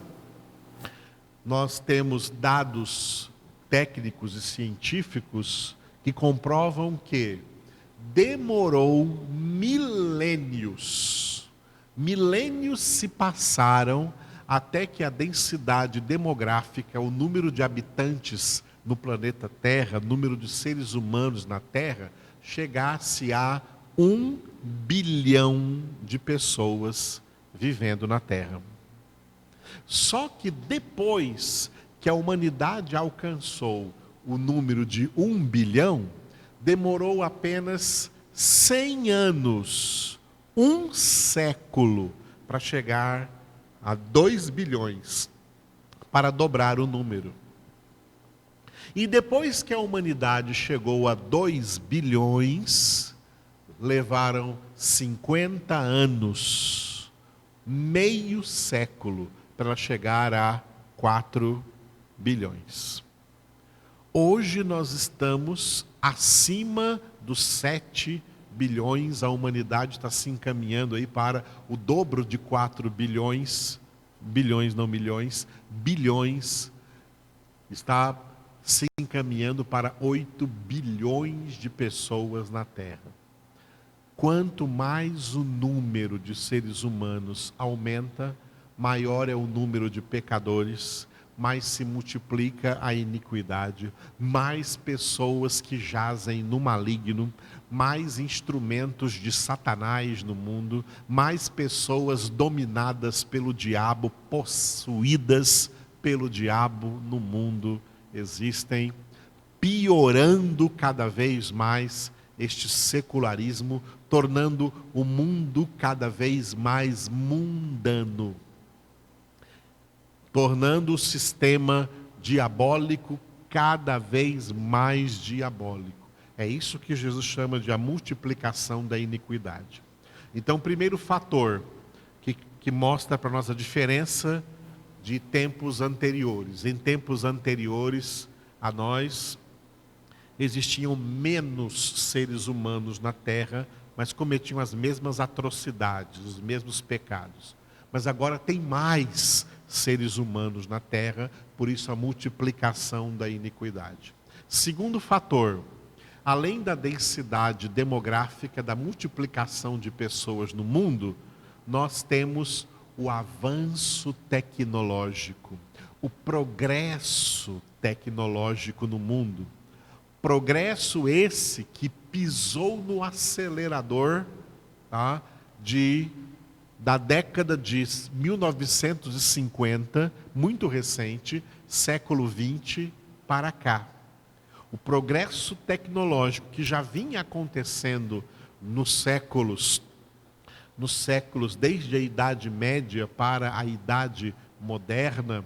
nós temos dados técnicos e científicos que comprovam que demorou milênios. Milênios se passaram até que a densidade demográfica, o número de habitantes no planeta Terra, número de seres humanos na Terra, chegasse a 1 bilhão de pessoas vivendo na Terra. Só que depois que a humanidade alcançou o número de 1 bilhão, demorou apenas 100 anos, um século, para chegar a 2 bilhões, para dobrar o número. E depois que a humanidade chegou a 2 bilhões, levaram 50 anos, meio século, para chegar a 4 bilhões. Hoje nós estamos acima dos 7 bilhões, a humanidade está se encaminhando aí para o dobro de 4 bilhões, bilhões não milhões, bilhões, está se encaminhando para 8 bilhões de pessoas na Terra. Quanto mais o número de seres humanos aumenta, maior é o número de pecadores, mais se multiplica a iniquidade, mais pessoas que jazem no maligno, mais instrumentos de Satanás no mundo, mais pessoas dominadas pelo diabo, possuídas pelo diabo no mundo existem, piorando cada vez mais este secularismo, tornando o mundo cada vez mais mundano, tornando o sistema diabólico cada vez mais diabólico. É isso que Jesus chama de a multiplicação da iniquidade. Então, o primeiro fator que mostra para nós a diferença de tempos anteriores. Em tempos anteriores a nós, existiam menos seres humanos na Terra, mas cometiam as mesmas atrocidades, os mesmos pecados. Mas agora tem mais seres humanos na Terra, por isso a multiplicação da iniquidade. Segundo fator, além da densidade demográfica, da multiplicação de pessoas no mundo, nós temos o avanço tecnológico, o progresso tecnológico no mundo. Progresso esse que pisou no acelerador, tá, da década de 1950, muito recente, século XX para cá. O progresso tecnológico que já vinha acontecendo nos séculos desde a Idade Média para a Idade Moderna,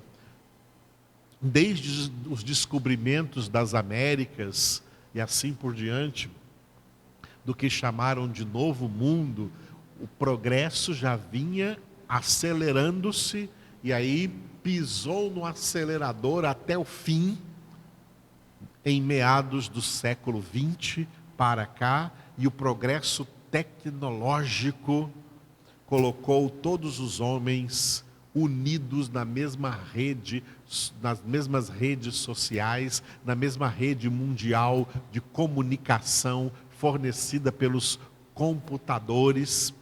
desde os descobrimentos das Américas e assim por diante, do que chamaram de Novo Mundo, o progresso já vinha acelerando-se e aí pisou no acelerador até o fim, em meados do século XX para cá, e o progresso tecnológico colocou todos os homens unidos na mesma rede, nas mesmas redes sociais, na mesma rede mundial de comunicação fornecida pelos computadores.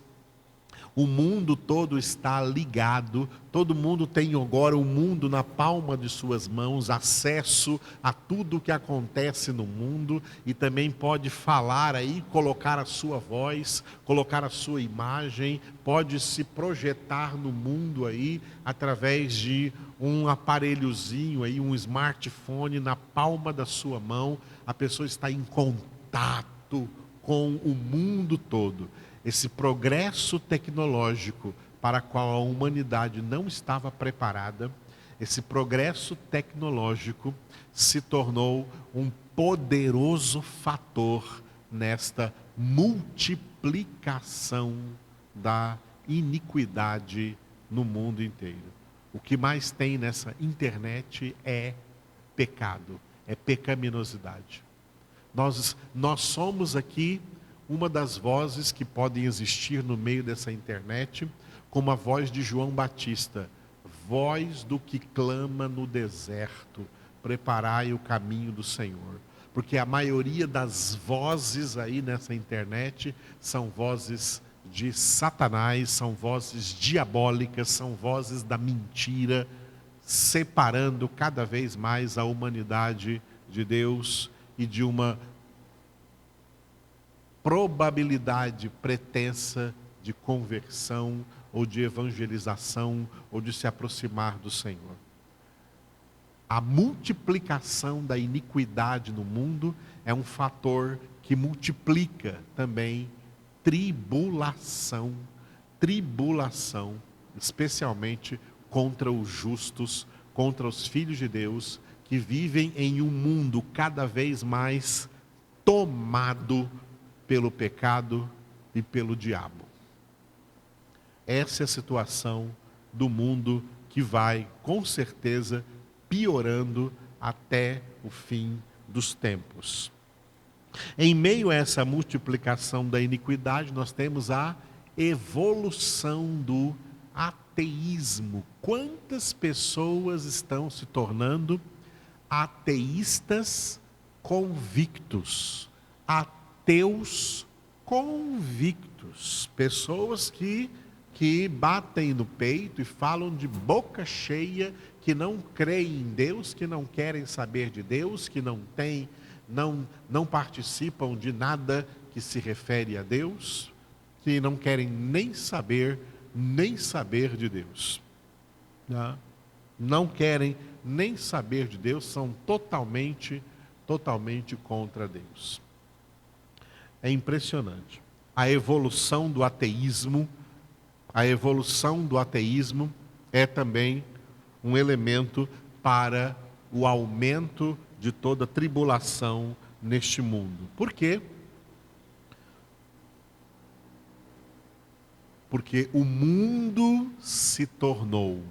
O mundo todo está ligado, todo mundo tem agora o mundo na palma de suas mãos, acesso a tudo o que acontece no mundo, e também pode falar aí, colocar a sua voz, colocar a sua imagem, pode se projetar no mundo aí através de um aparelhozinho aí, um smartphone na palma da sua mão. A pessoa está em contato com o mundo todo. Esse progresso tecnológico para o qual a humanidade não estava preparada, esse progresso tecnológico se tornou um poderoso fator nesta multiplicação da iniquidade no mundo inteiro. O que mais tem nessa internet é pecado, é pecaminosidade. Nós somos aqui uma das vozes que podem existir no meio dessa internet, como a voz de João Batista, voz do que clama no deserto, preparai o caminho do Senhor. Porque a maioria das vozes aí nessa internet são vozes de Satanás, são vozes diabólicas, são vozes da mentira, separando cada vez mais a humanidade de Deus e de uma probabilidade pretensa de conversão ou de evangelização ou de se aproximar do Senhor. A multiplicação da iniquidade no mundo é um fator que multiplica também tribulação, especialmente contra os justos, contra os filhos de Deus que vivem em um mundo cada vez mais tomado pelo pecado e pelo diabo. Essa é a situação do mundo que vai, com certeza, piorando até o fim dos tempos. Em meio a essa multiplicação da iniquidade, nós temos a evolução do ateísmo. Quantas pessoas estão se tornando ateístas convictos? Ateus convictos, pessoas que batem no peito e falam de boca cheia que não creem em Deus, que não querem saber de Deus, que não participam de nada que se refere a Deus, que não querem nem saber de Deus. Não querem nem saber de Deus, são totalmente contra Deus. É impressionante. A evolução do ateísmo é também um elemento para o aumento de toda tribulação neste mundo. Por quê? Porque o mundo se tornou,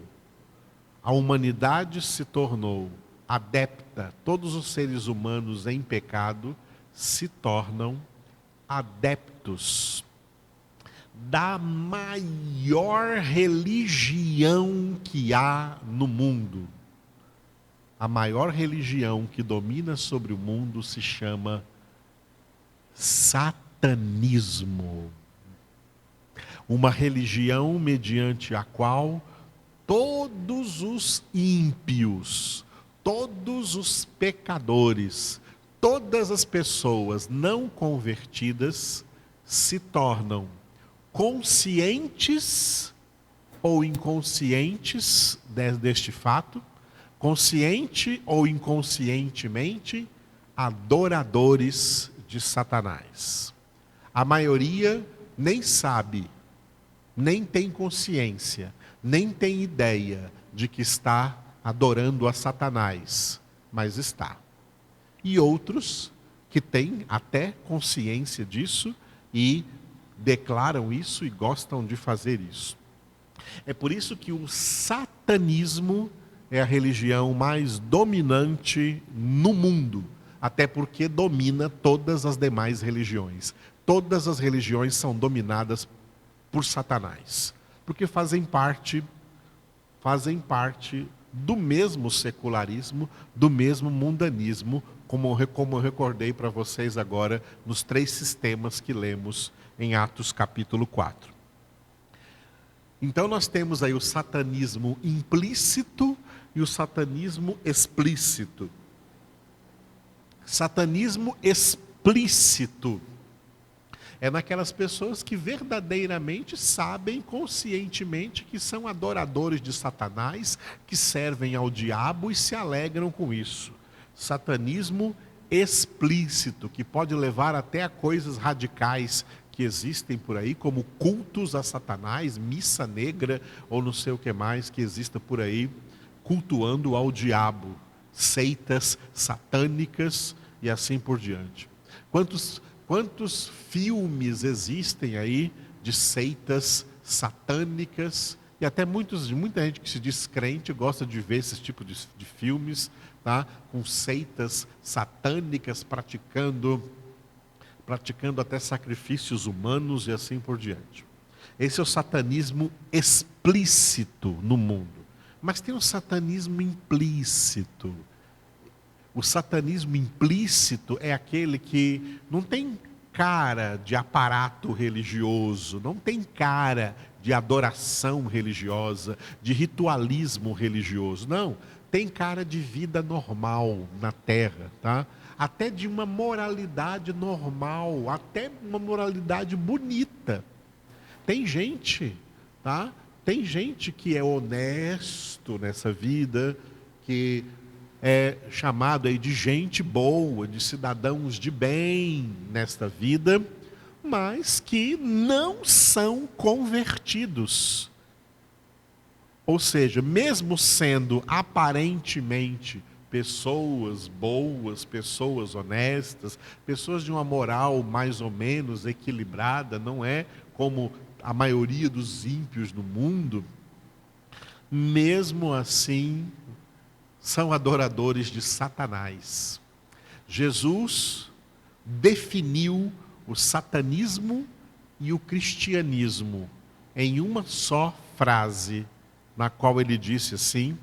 a humanidade se tornou adepta, todos os seres humanos em pecado se tornam adeptos da maior religião que há no mundo. A maior religião que domina sobre o mundo se chama satanismo. Uma religião mediante a qual todos os ímpios, todos os pecadores, todas as pessoas não convertidas se tornam conscientes ou inconscientes deste fato, consciente ou inconscientemente, adoradores de Satanás. A maioria nem sabe, nem tem consciência, nem tem ideia de que está adorando a Satanás, mas está. E outros que têm até consciência disso e declaram isso e gostam de fazer isso. É por isso que o satanismo é a religião mais dominante no mundo, até porque domina todas as demais religiões. Todas as religiões são dominadas por Satanás, porque fazem parte do mesmo secularismo, do mesmo mundanismo, como eu recordei para vocês agora, nos 3 sistemas que lemos em Atos capítulo 4. Então nós temos aí o satanismo implícito e o satanismo explícito. Satanismo explícito é naquelas pessoas que verdadeiramente sabem conscientemente que são adoradores de Satanás, que servem ao diabo e se alegram com isso. Satanismo explícito, que pode levar até a coisas radicais que existem por aí, como cultos a Satanás, missa negra ou não sei o que mais que exista por aí, cultuando ao diabo, seitas satânicas e assim por diante. Quantos filmes existem aí de seitas satânicas, e até muita gente que se diz crente gosta de ver esse tipo de filmes, tá? Com seitas satânicas praticando até sacrifícios humanos e assim por diante. Esse é o satanismo explícito no mundo. Mas tem o satanismo implícito. O satanismo implícito é aquele que não tem cara de aparato religioso, não tem cara de adoração religiosa, de ritualismo religioso. Não, tem cara de vida normal na terra, tá? Até de uma moralidade normal, até uma moralidade bonita. Tem gente, tá? Tem gente que é honesto nessa vida, que é chamado aí de gente boa, de cidadãos de bem nesta vida, mas que não são convertidos. Ou seja, mesmo sendo aparentemente pessoas boas, pessoas honestas, pessoas de uma moral mais ou menos equilibrada, não é como a maioria dos ímpios no mundo, mesmo assim são adoradores de Satanás. Jesus definiu o satanismo e o cristianismo em uma só frase, na qual ele disse assim,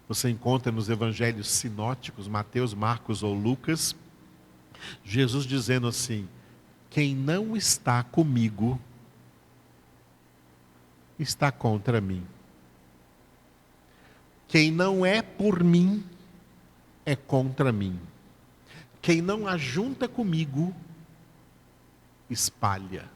você encontra nos evangelhos sinóticos, Mateus, Marcos ou Lucas, Jesus dizendo assim: quem não está comigo, está contra mim. Quem não é por mim, é contra mim. Quem não ajunta comigo, espalha.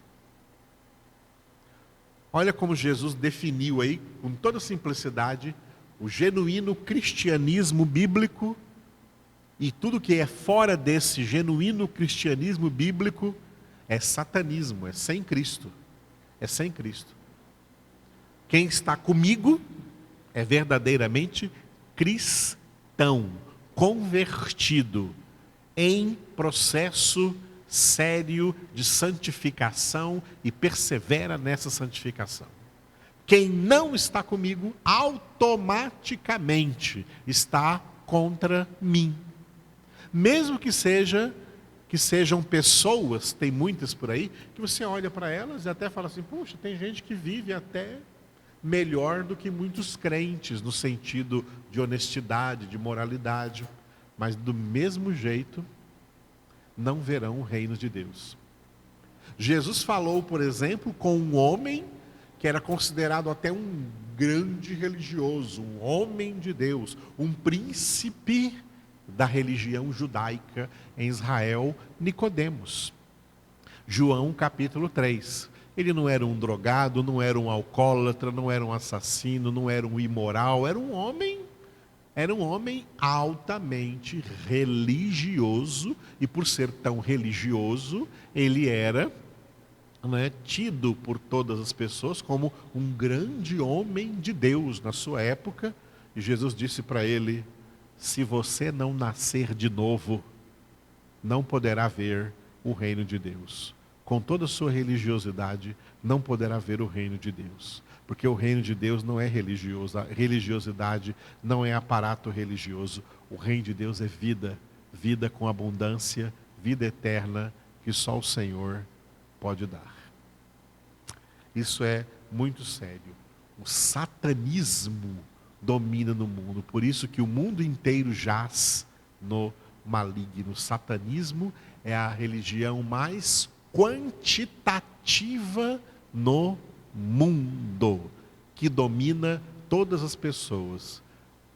Olha como Jesus definiu aí, com toda simplicidade, o genuíno cristianismo bíblico, e tudo que é fora desse genuíno cristianismo bíblico é satanismo, é sem Cristo. É sem Cristo. Quem está comigo é verdadeiramente cristão, convertido, em processo sério de santificação e persevera nessa santificação. Quem não está comigo, automaticamente está contra mim. Mesmo que sejam pessoas, tem muitas por aí, que você olha para elas e até fala assim, puxa, tem gente que vive até melhor do que muitos crentes, no sentido de honestidade, de moralidade, mas do mesmo jeito não verão o reino de Deus. Jesus falou, por exemplo, com um homem que era considerado até um grande religioso, um homem de Deus, um príncipe da religião judaica em Israel, Nicodemos. João capítulo 3. Ele não era um drogado, não era um alcoólatra, não era um assassino, não era um imoral, era um homem altamente religioso, e por ser tão religioso, ele era tido por todas as pessoas como um grande homem de Deus na sua época. E Jesus disse para ele: se você não nascer de novo, não poderá ver o reino de Deus. Com toda a sua religiosidade, não poderá ver o reino de Deus. Porque o reino de Deus não é religioso, a religiosidade não é aparato religioso. O reino de Deus é vida, vida com abundância, vida eterna, que só o Senhor pode dar. Isso é muito sério. O satanismo domina no mundo, por isso que o mundo inteiro jaz no maligno. O satanismo é a religião mais quantitativa no mundo, que domina todas as pessoas,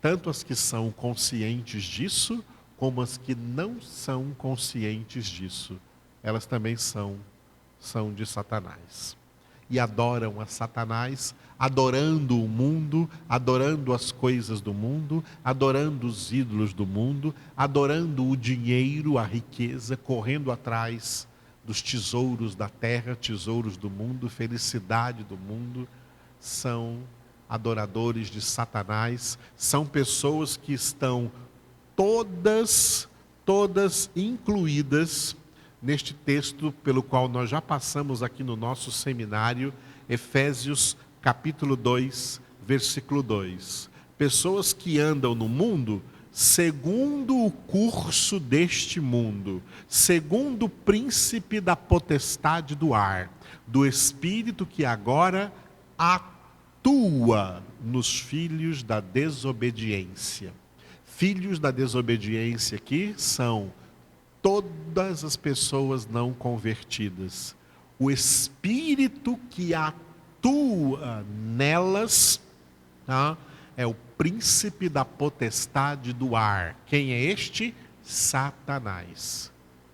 tanto as que são conscientes disso, como as que não são conscientes disso. Elas também são de Satanás. E adoram a Satanás, adorando o mundo, adorando as coisas do mundo, adorando os ídolos do mundo, adorando o dinheiro, a riqueza, correndo atrás dos tesouros da terra, tesouros do mundo, felicidade do mundo. São adoradores de Satanás, são pessoas que estão todas incluídas neste texto pelo qual nós já passamos aqui no nosso seminário, Efésios capítulo 2, versículo 2. Pessoas que andam no mundo segundo o curso deste mundo, segundo o príncipe da potestade do ar, do espírito que agora atua nos filhos da desobediência. Filhos da desobediência aqui são todas as pessoas não convertidas. O espírito que atua nelas, tá, é o príncipe da potestade do ar. Quem é este? Satanás.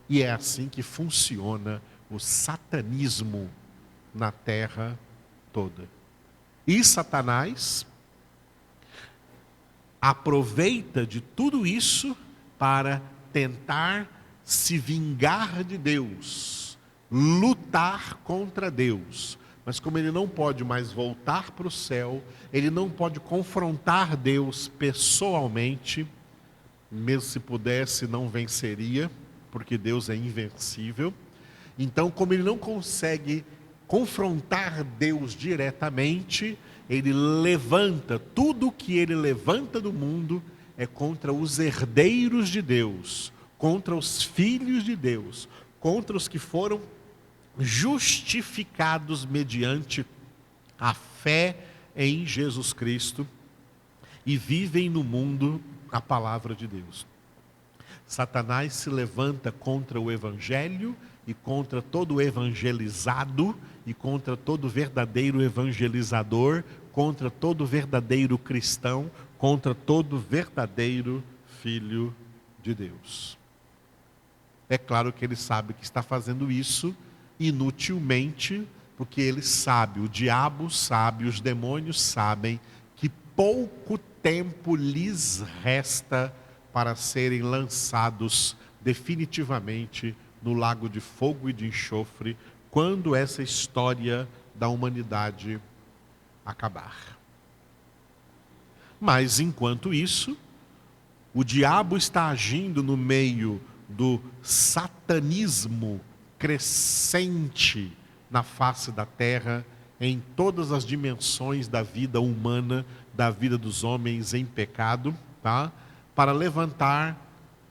E é assim que funciona o satanismo na terra toda. E Satanás aproveita de tudo isso para tentar se vingar de Deus, lutar contra Deus. Mas como ele não pode mais voltar para o céu, ele não pode confrontar Deus pessoalmente, mesmo se pudesse não venceria, porque Deus é invencível. Então, como ele não consegue confrontar Deus diretamente, ele levanta, tudo o que ele levanta do mundo é contra os herdeiros de Deus, contra os filhos de Deus, contra os que foram justificados mediante a fé em Jesus Cristo e vivem no mundo a palavra de Deus. Satanás se levanta contra o evangelho e contra todo evangelizado e contra todo verdadeiro evangelizador, contra todo verdadeiro cristão, contra todo verdadeiro filho de Deus. É claro que ele sabe que está fazendo isso inutilmente, porque ele sabe, o diabo sabe, os demônios sabem que pouco tempo lhes resta para serem lançados definitivamente no lago de fogo e de enxofre, quando essa história da humanidade acabar. Mas enquanto isso, o diabo está agindo no meio do satanismo crescente na face da terra, em todas as dimensões da vida humana, da vida dos homens em pecado, tá? Para levantar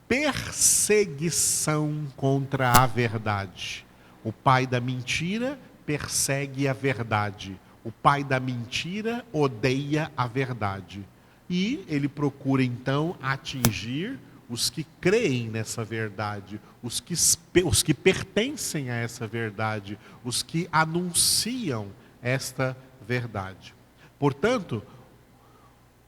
perseguição contra a verdade. O pai da mentira persegue a verdade. O pai da mentira odeia a verdade. E ele procura então atingir os que creem nessa verdade, os que pertencem a essa verdade, os que anunciam esta verdade. Portanto,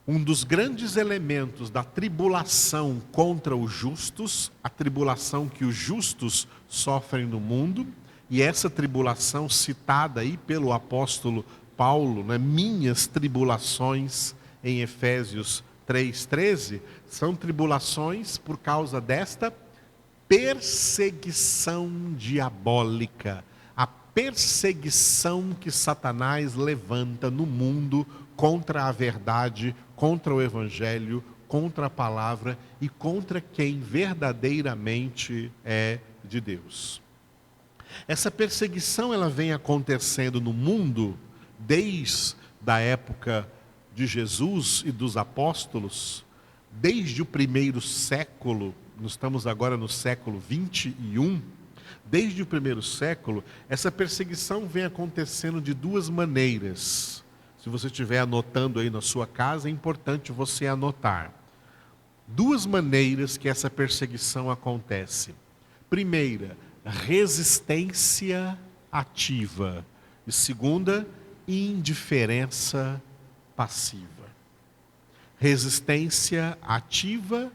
um dos grandes elementos da tribulação contra os justos, a tribulação que os justos sofrem no mundo, e essa tribulação citada aí pelo apóstolo Paulo, né, minhas tribulações, em Efésios 3,13, são tribulações por causa desta perseguição diabólica, a perseguição que Satanás levanta no mundo contra a verdade, contra o evangelho, contra a palavra e contra quem verdadeiramente é de Deus. Essa perseguição ela vem acontecendo no mundo desde a época de Jesus e dos apóstolos, desde o primeiro século. Nós estamos agora no século 21, desde o primeiro século, essa perseguição vem acontecendo de duas maneiras. Se você estiver anotando aí na sua casa, é importante você anotar. duas maneiras que essa perseguição acontece. Primeira, resistência ativa. E segunda, indiferença passiva. Resistência ativa,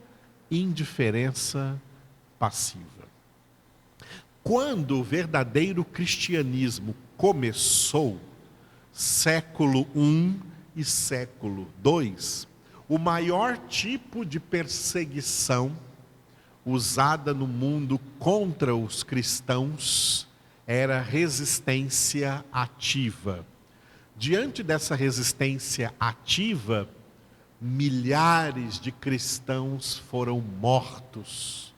indiferença passiva. Quando o verdadeiro cristianismo começou, século I e século II, o maior tipo de perseguição usada no mundo contra os cristãos era resistência ativa. Diante dessa resistência ativa, milhares de cristãos foram mortos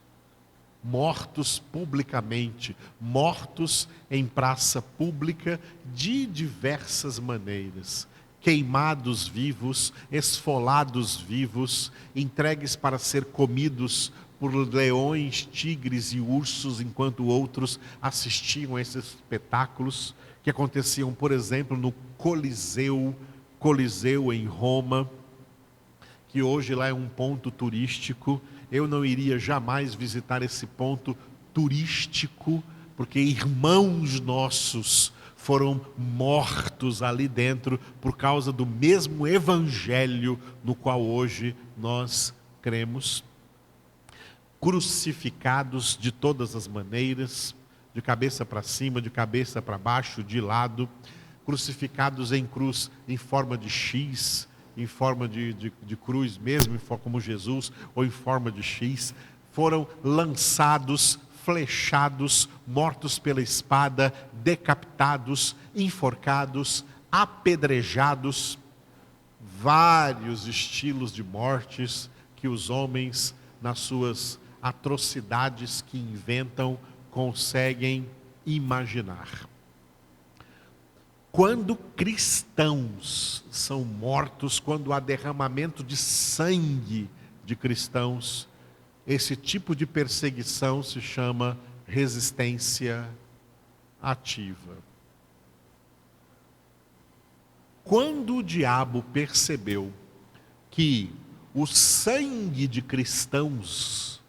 publicamente, mortos em praça pública de diversas maneiras, queimados vivos, esfolados vivos, entregues para ser comidos por leões, tigres e ursos, enquanto outros assistiam a esses espetáculos que aconteciam, por exemplo, no Coliseu em Roma, que hoje lá é um ponto turístico. Eu não iria jamais visitar esse ponto turístico, porque irmãos nossos foram mortos ali dentro por causa do mesmo evangelho no qual hoje nós cremos. Crucificados de todas as maneiras, de cabeça para cima, de cabeça para baixo, de lado, crucificados em cruz em forma de X, em forma de cruz mesmo, como Jesus, ou em forma de X, foram lançados, flechados, mortos pela espada, decapitados, enforcados, apedrejados, vários estilos de mortes que os homens, nas suas atrocidades que inventam, conseguem imaginar. Quando cristãos são mortos, quando há derramamento de sangue de cristãos, esse tipo de perseguição se chama resistência ativa. Quando o diabo percebeu que o sangue de cristãos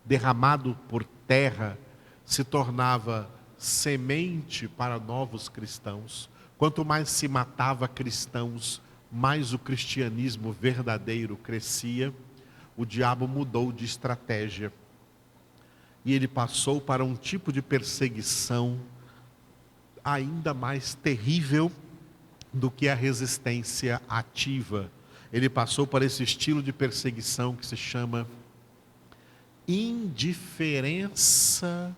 derramado por terra se tornava semente para novos cristãos, quanto mais se matava cristãos, mais o cristianismo verdadeiro crescia, o diabo mudou de estratégia. E ele passou para um tipo de perseguição ainda mais terrível do que a resistência ativa. Ele passou para esse estilo de perseguição que se chama indiferença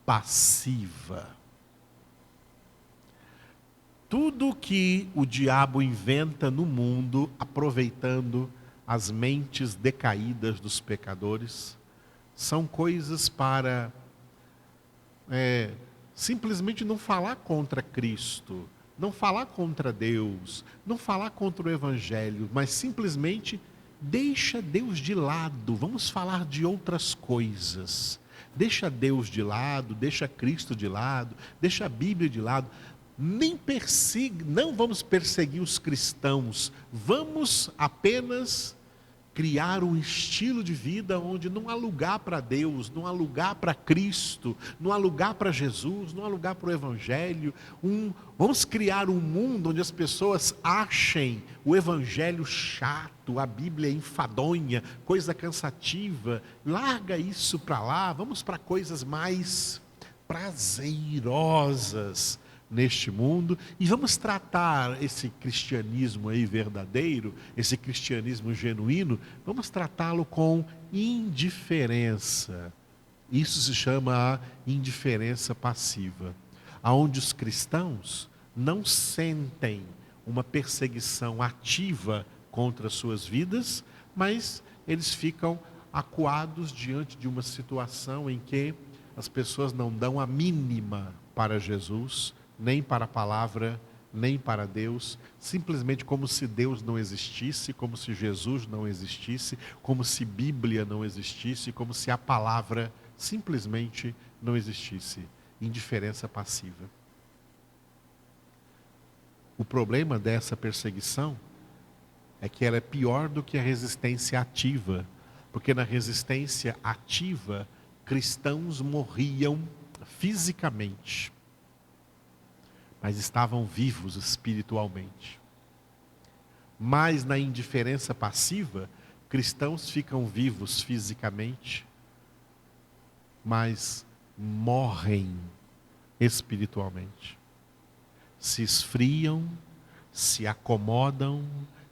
passiva. Tudo que o diabo inventa no mundo, aproveitando as mentes decaídas dos pecadores, são coisas para simplesmente não falar contra Cristo, não falar contra Deus, não falar contra o Evangelho, mas simplesmente deixa Deus de lado, vamos falar de outras coisas. Deixa Deus de lado, deixa Cristo de lado, deixa a Bíblia de lado. Não vamos perseguir os cristãos, vamos apenas criar um estilo de vida onde não há lugar para Deus, não há lugar para Cristo, não há lugar para Jesus, não há lugar para o Evangelho. Vamos criar um mundo onde as pessoas achem o Evangelho chato, a Bíblia enfadonha, coisa cansativa. Larga isso para lá, vamos para coisas mais prazerosas neste mundo, e vamos tratar esse cristianismo aí verdadeiro, esse cristianismo genuíno, vamos tratá-lo com indiferença. Isso se chama a indiferença passiva, aonde os cristãos não sentem uma perseguição ativa contra as suas vidas, mas eles ficam acuados diante de uma situação em que as pessoas não dão a mínima para Jesus, nem para a palavra, nem para Deus, simplesmente como se Deus não existisse, como se Jesus não existisse, como se Bíblia não existisse, como se a palavra simplesmente não existisse. Indiferença passiva. O problema dessa perseguição é que ela é pior do que a resistência ativa, porque na resistência ativa, cristãos morriam fisicamente, mas estavam vivos espiritualmente. Mas na indiferença passiva, cristãos ficam vivos fisicamente, mas morrem espiritualmente. Se esfriam, se acomodam,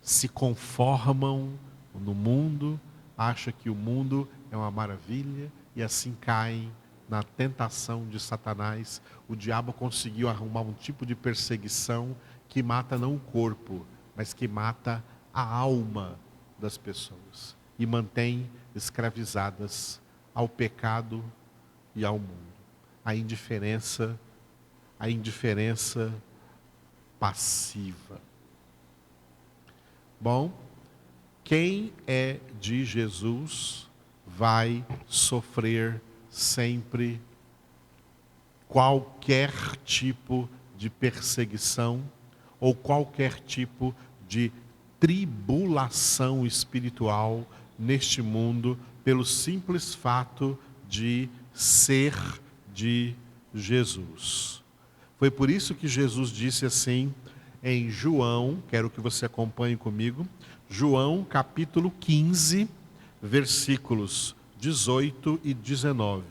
se conformam no mundo, acham que o mundo é uma maravilha e assim caem na tentação de Satanás. O diabo conseguiu arrumar um tipo de perseguição que mata não o corpo, mas que mata a alma das pessoas e mantém escravizadas ao pecado e ao mundo. A indiferença passiva. Bom, quem é de Jesus vai sofrer sempre qualquer tipo de perseguição ou qualquer tipo de tribulação espiritual neste mundo, pelo simples fato de ser de Jesus. Foi por isso que Jesus disse assim em João, quero que você acompanhe comigo, João capítulo 15, versículos 18 e 19.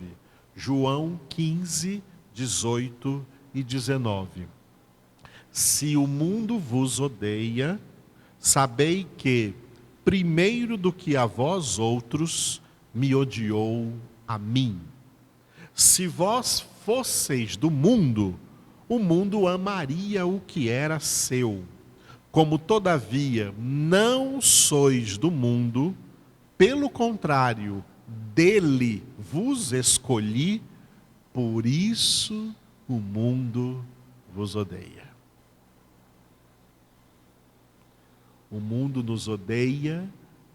João 15, 18 e 19. Se o mundo vos odeia, sabei que, primeiro do que a vós outros, me odiou a mim. Se vós fosseis do mundo, o mundo amaria o que era seu. Como todavia não sois do mundo, pelo contrário, dele vos escolhi, por isso o mundo vos odeia. O mundo nos odeia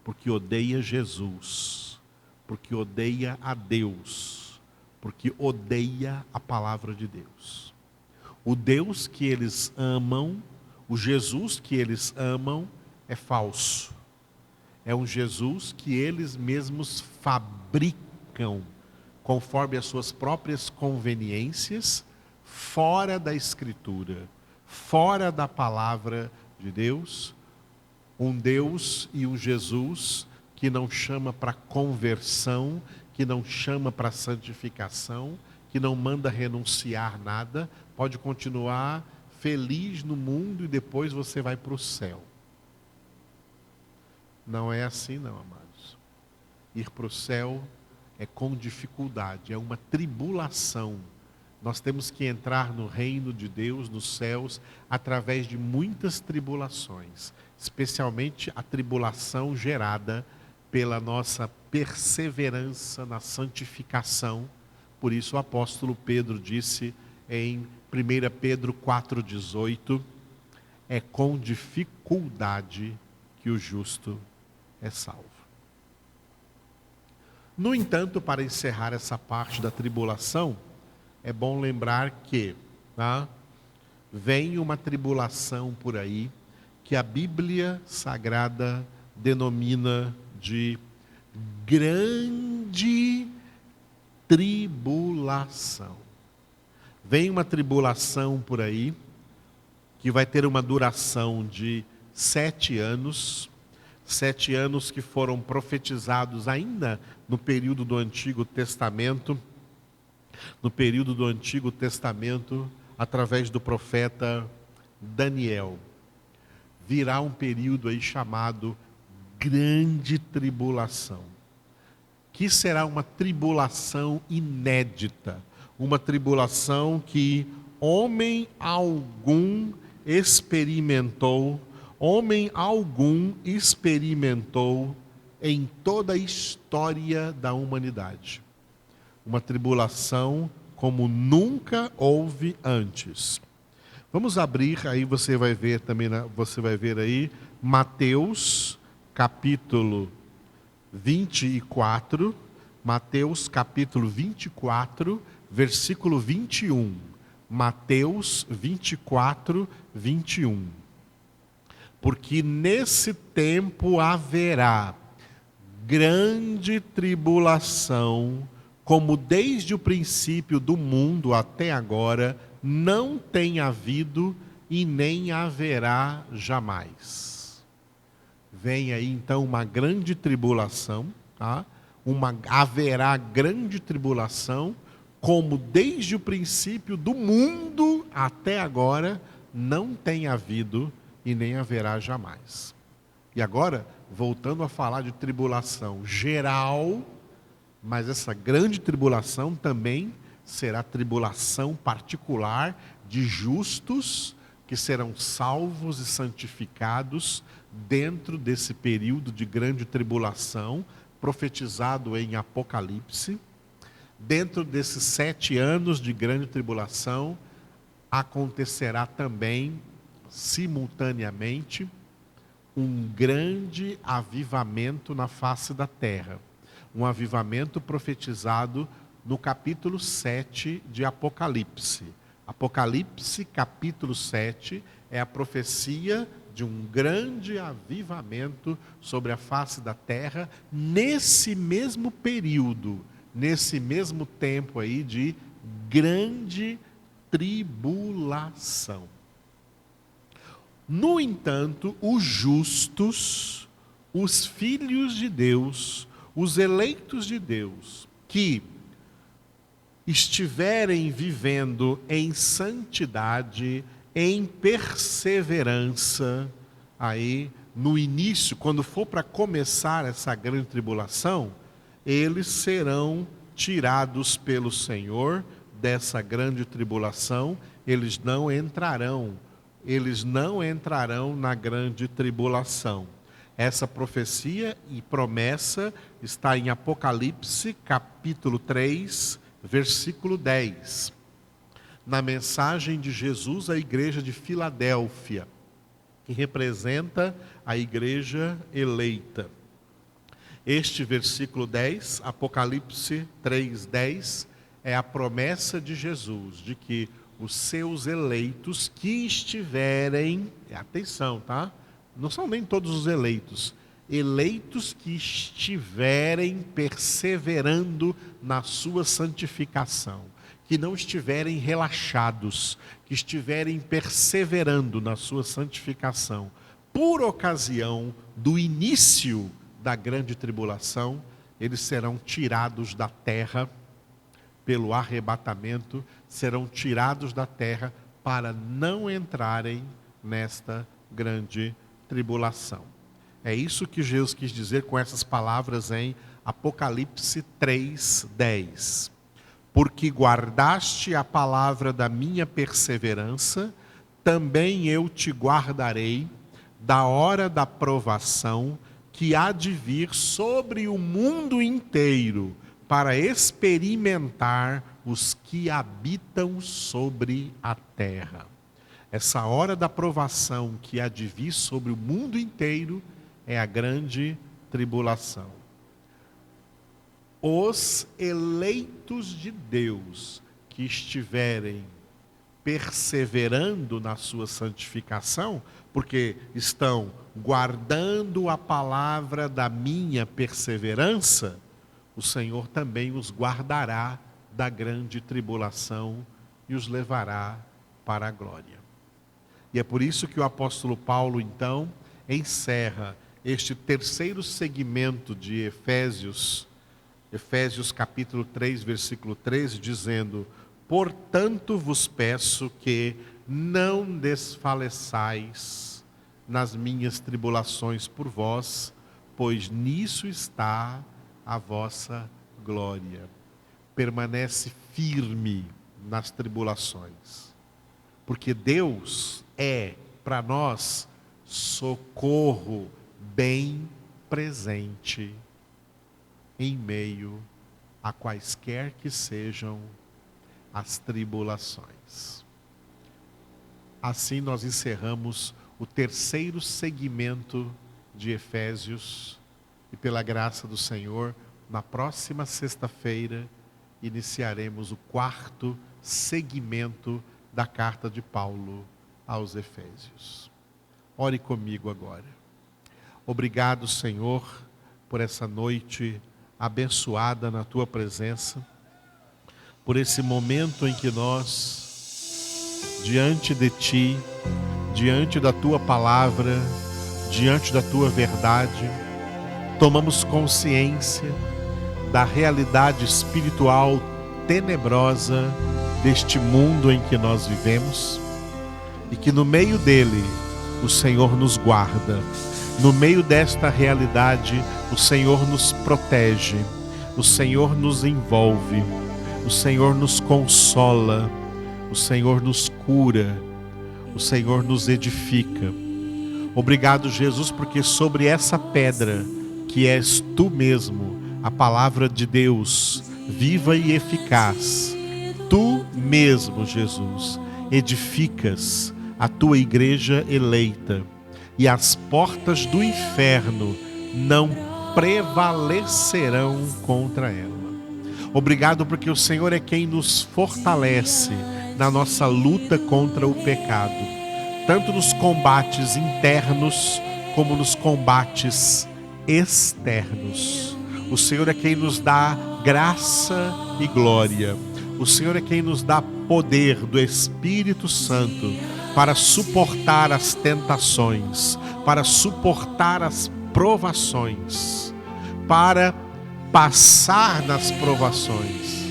porque odeia Jesus, porque odeia a Deus, porque odeia a palavra de Deus. O Deus que eles amam, o Jesus que eles amam, é falso. É um Jesus que eles mesmos fabricam, conforme as suas próprias conveniências, fora da Escritura, fora da palavra de Deus. Um Deus e um Jesus que não chama para conversão, que não chama para santificação, que não manda renunciar nada, pode continuar feliz no mundo e depois você vai para o céu. Não é assim não, amados. Ir para o céu é com dificuldade, é uma tribulação. Nós temos que entrar no reino de Deus, nos céus, através de muitas tribulações, especialmente a tribulação gerada pela nossa perseverança na santificação. Por isso o apóstolo Pedro disse em 1 Pedro 4,18, é com dificuldade que o justo é salvo. No entanto, para encerrar essa parte da tribulação, é bom lembrar que vem uma tribulação por aí que a Bíblia Sagrada denomina de grande tribulação. Vem uma tribulação por aí que vai ter uma duração de 7 anos. 7 anos que foram profetizados ainda no período do Antigo Testamento. No período do Antigo Testamento, através do profeta Daniel. Virá um período aí chamado Grande Tribulação, que será uma tribulação inédita, uma tribulação que homem algum experimentou em toda a história da humanidade. Uma tribulação como nunca houve antes. Vamos abrir, aí você vai ver também, você vai ver aí, Mateus capítulo 24, Mateus capítulo 24, versículo 21. Mateus 24, 21. porque nesse tempo haverá grande tribulação, como desde o princípio do mundo até agora não tem havido e nem haverá jamais. Vem aí então uma grande tribulação, tá? Haverá grande tribulação, como desde o princípio do mundo até agora não tem havido e nem haverá jamais. E agora, voltando a falar de tribulação geral, mas essa grande tribulação também será tribulação particular de justos que serão salvos e santificados dentro desse período de grande tribulação, profetizado em Apocalipse. Dentro desses 7 anos de grande tribulação, acontecerá também, simultaneamente, um grande avivamento na face da terra. Um avivamento profetizado no capítulo 7 de Apocalipse. Apocalipse, capítulo 7, é a profecia de um grande avivamento sobre a face da terra, nesse mesmo período, nesse mesmo tempo aí de grande tribulação. No entanto, os justos, os filhos de Deus, os eleitos de Deus, que estiverem vivendo em santidade, em perseverança, aí no início, quando for para começar essa grande tribulação, eles serão tirados pelo Senhor dessa grande tribulação, eles não entrarão na grande tribulação. Essa profecia e promessa está em Apocalipse, capítulo 3, versículo 10. Na mensagem de Jesus à igreja de Filadélfia, que representa a igreja eleita. Este versículo 10, Apocalipse 3, 10, é a promessa de Jesus, de que os seus eleitos que estiverem, atenção, tá? Não são nem todos os eleitos que estiverem perseverando na sua santificação, que não estiverem relaxados, que estiverem perseverando na sua santificação, por ocasião do início da grande tribulação, eles serão tirados da terra pelo arrebatamento, serão tirados da terra para não entrarem nesta grande tribulação. É isso que Jesus quis dizer com essas palavras em Apocalipse 3:10. Porque guardaste a palavra da minha perseverança, também eu te guardarei da hora da provação que há de vir sobre o mundo inteiro, para experimentar os que habitam sobre a terra. Essa hora da provação que há de vir sobre o mundo inteiro é a grande tribulação. Os eleitos de Deus que estiverem perseverando na sua santificação, porque estão guardando a palavra da minha perseverança, o Senhor também os guardará da grande tribulação e os levará para a glória. E é por isso que o apóstolo Paulo, então, encerra este terceiro segmento de Efésios capítulo 3, versículo 13, dizendo: portanto vos peço que não desfaleçais nas minhas tribulações por vós, pois nisso está a vossa glória. Permanece firme nas tribulações, porque Deus é para nós socorro bem presente em meio a quaisquer que sejam as tribulações. Assim nós encerramos o terceiro segmento de Efésios e, pela graça do Senhor, na próxima sexta-feira iniciaremos o quarto segmento da carta de Paulo aos Efésios. ore comigo agora. Obrigado, Senhor, por essa noite abençoada na Tua presença, por esse momento em que nós, diante de Ti, diante da Tua palavra, diante da Tua verdade, tomamos consciência da realidade espiritual tenebrosa deste mundo em que nós vivemos e que no meio dele o Senhor nos guarda. No meio desta realidade o Senhor nos protege, o Senhor nos envolve, o Senhor nos consola, o Senhor nos cura, o Senhor nos edifica. Obrigado, Jesus, porque sobre essa pedra que és Tu mesmo, a palavra de Deus, viva e eficaz, Tu mesmo, Jesus, edificas a Tua igreja eleita, e as portas do inferno não prevalecerão contra ela. Obrigado porque o Senhor é quem nos fortalece na nossa luta contra o pecado, tanto nos combates internos como nos combates externos. O Senhor é quem nos dá graça e glória. O Senhor é quem nos dá poder do Espírito Santo para suportar as tentações, para suportar as provações, para passar nas provações,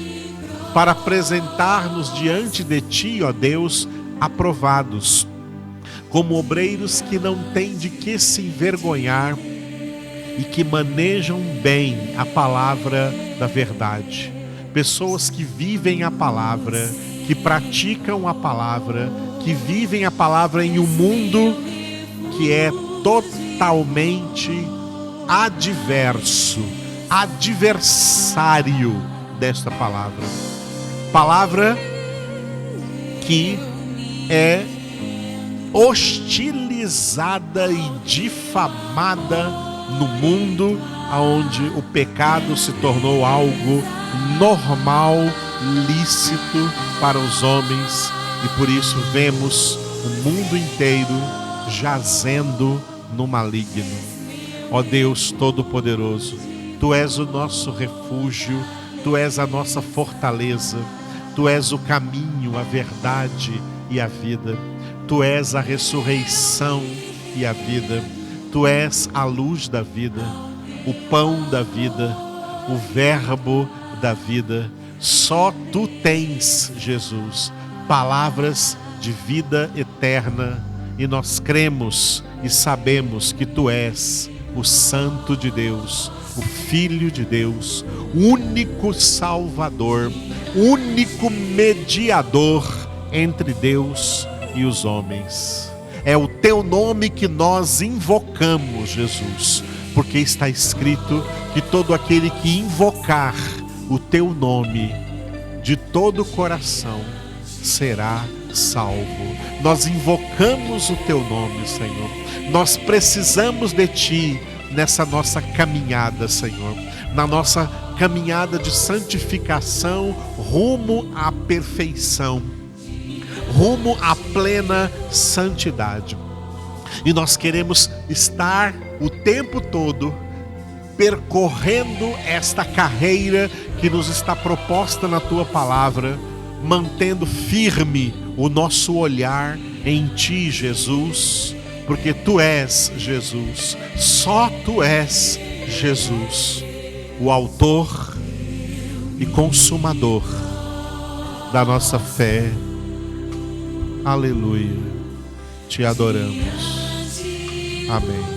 para apresentar-nos diante de Ti, ó Deus, aprovados, como obreiros que não têm de que se envergonhar e que manejam bem a palavra da verdade. Pessoas que vivem a palavra, que praticam a palavra, que vivem a palavra em um mundo que é totalmente adversário desta palavra. Palavra que é hostilizada e difamada no mundo onde o pecado se tornou algo normal, lícito para os homens, e por isso vemos o mundo inteiro jazendo no maligno. Ó Deus Todo-Poderoso, Tu és o nosso refúgio, Tu és a nossa fortaleza, Tu és o caminho, a verdade e a vida, Tu és a ressurreição e a vida, Tu és a luz da vida, o pão da vida, o verbo da vida. Só Tu tens, Jesus, palavras de vida eterna, e nós cremos e sabemos que Tu és o Santo de Deus, o Filho de Deus, único Salvador, único mediador entre Deus e os homens. É o Teu nome que nós invocamos, Jesus, porque está escrito que todo aquele que invocar o Teu nome de todo o coração será salvo. Nós invocamos o Teu nome, Senhor. Nós precisamos de Ti nessa nossa caminhada, Senhor, na nossa caminhada de santificação rumo à perfeição, rumo à plena santidade. E nós queremos estar o tempo todo percorrendo esta carreira que nos está proposta na Tua palavra, mantendo firme o nosso olhar em Ti, Jesus, porque Tu és Jesus, só Tu és Jesus, o autor e consumador da nossa fé. Aleluia, Te adoramos. Amém.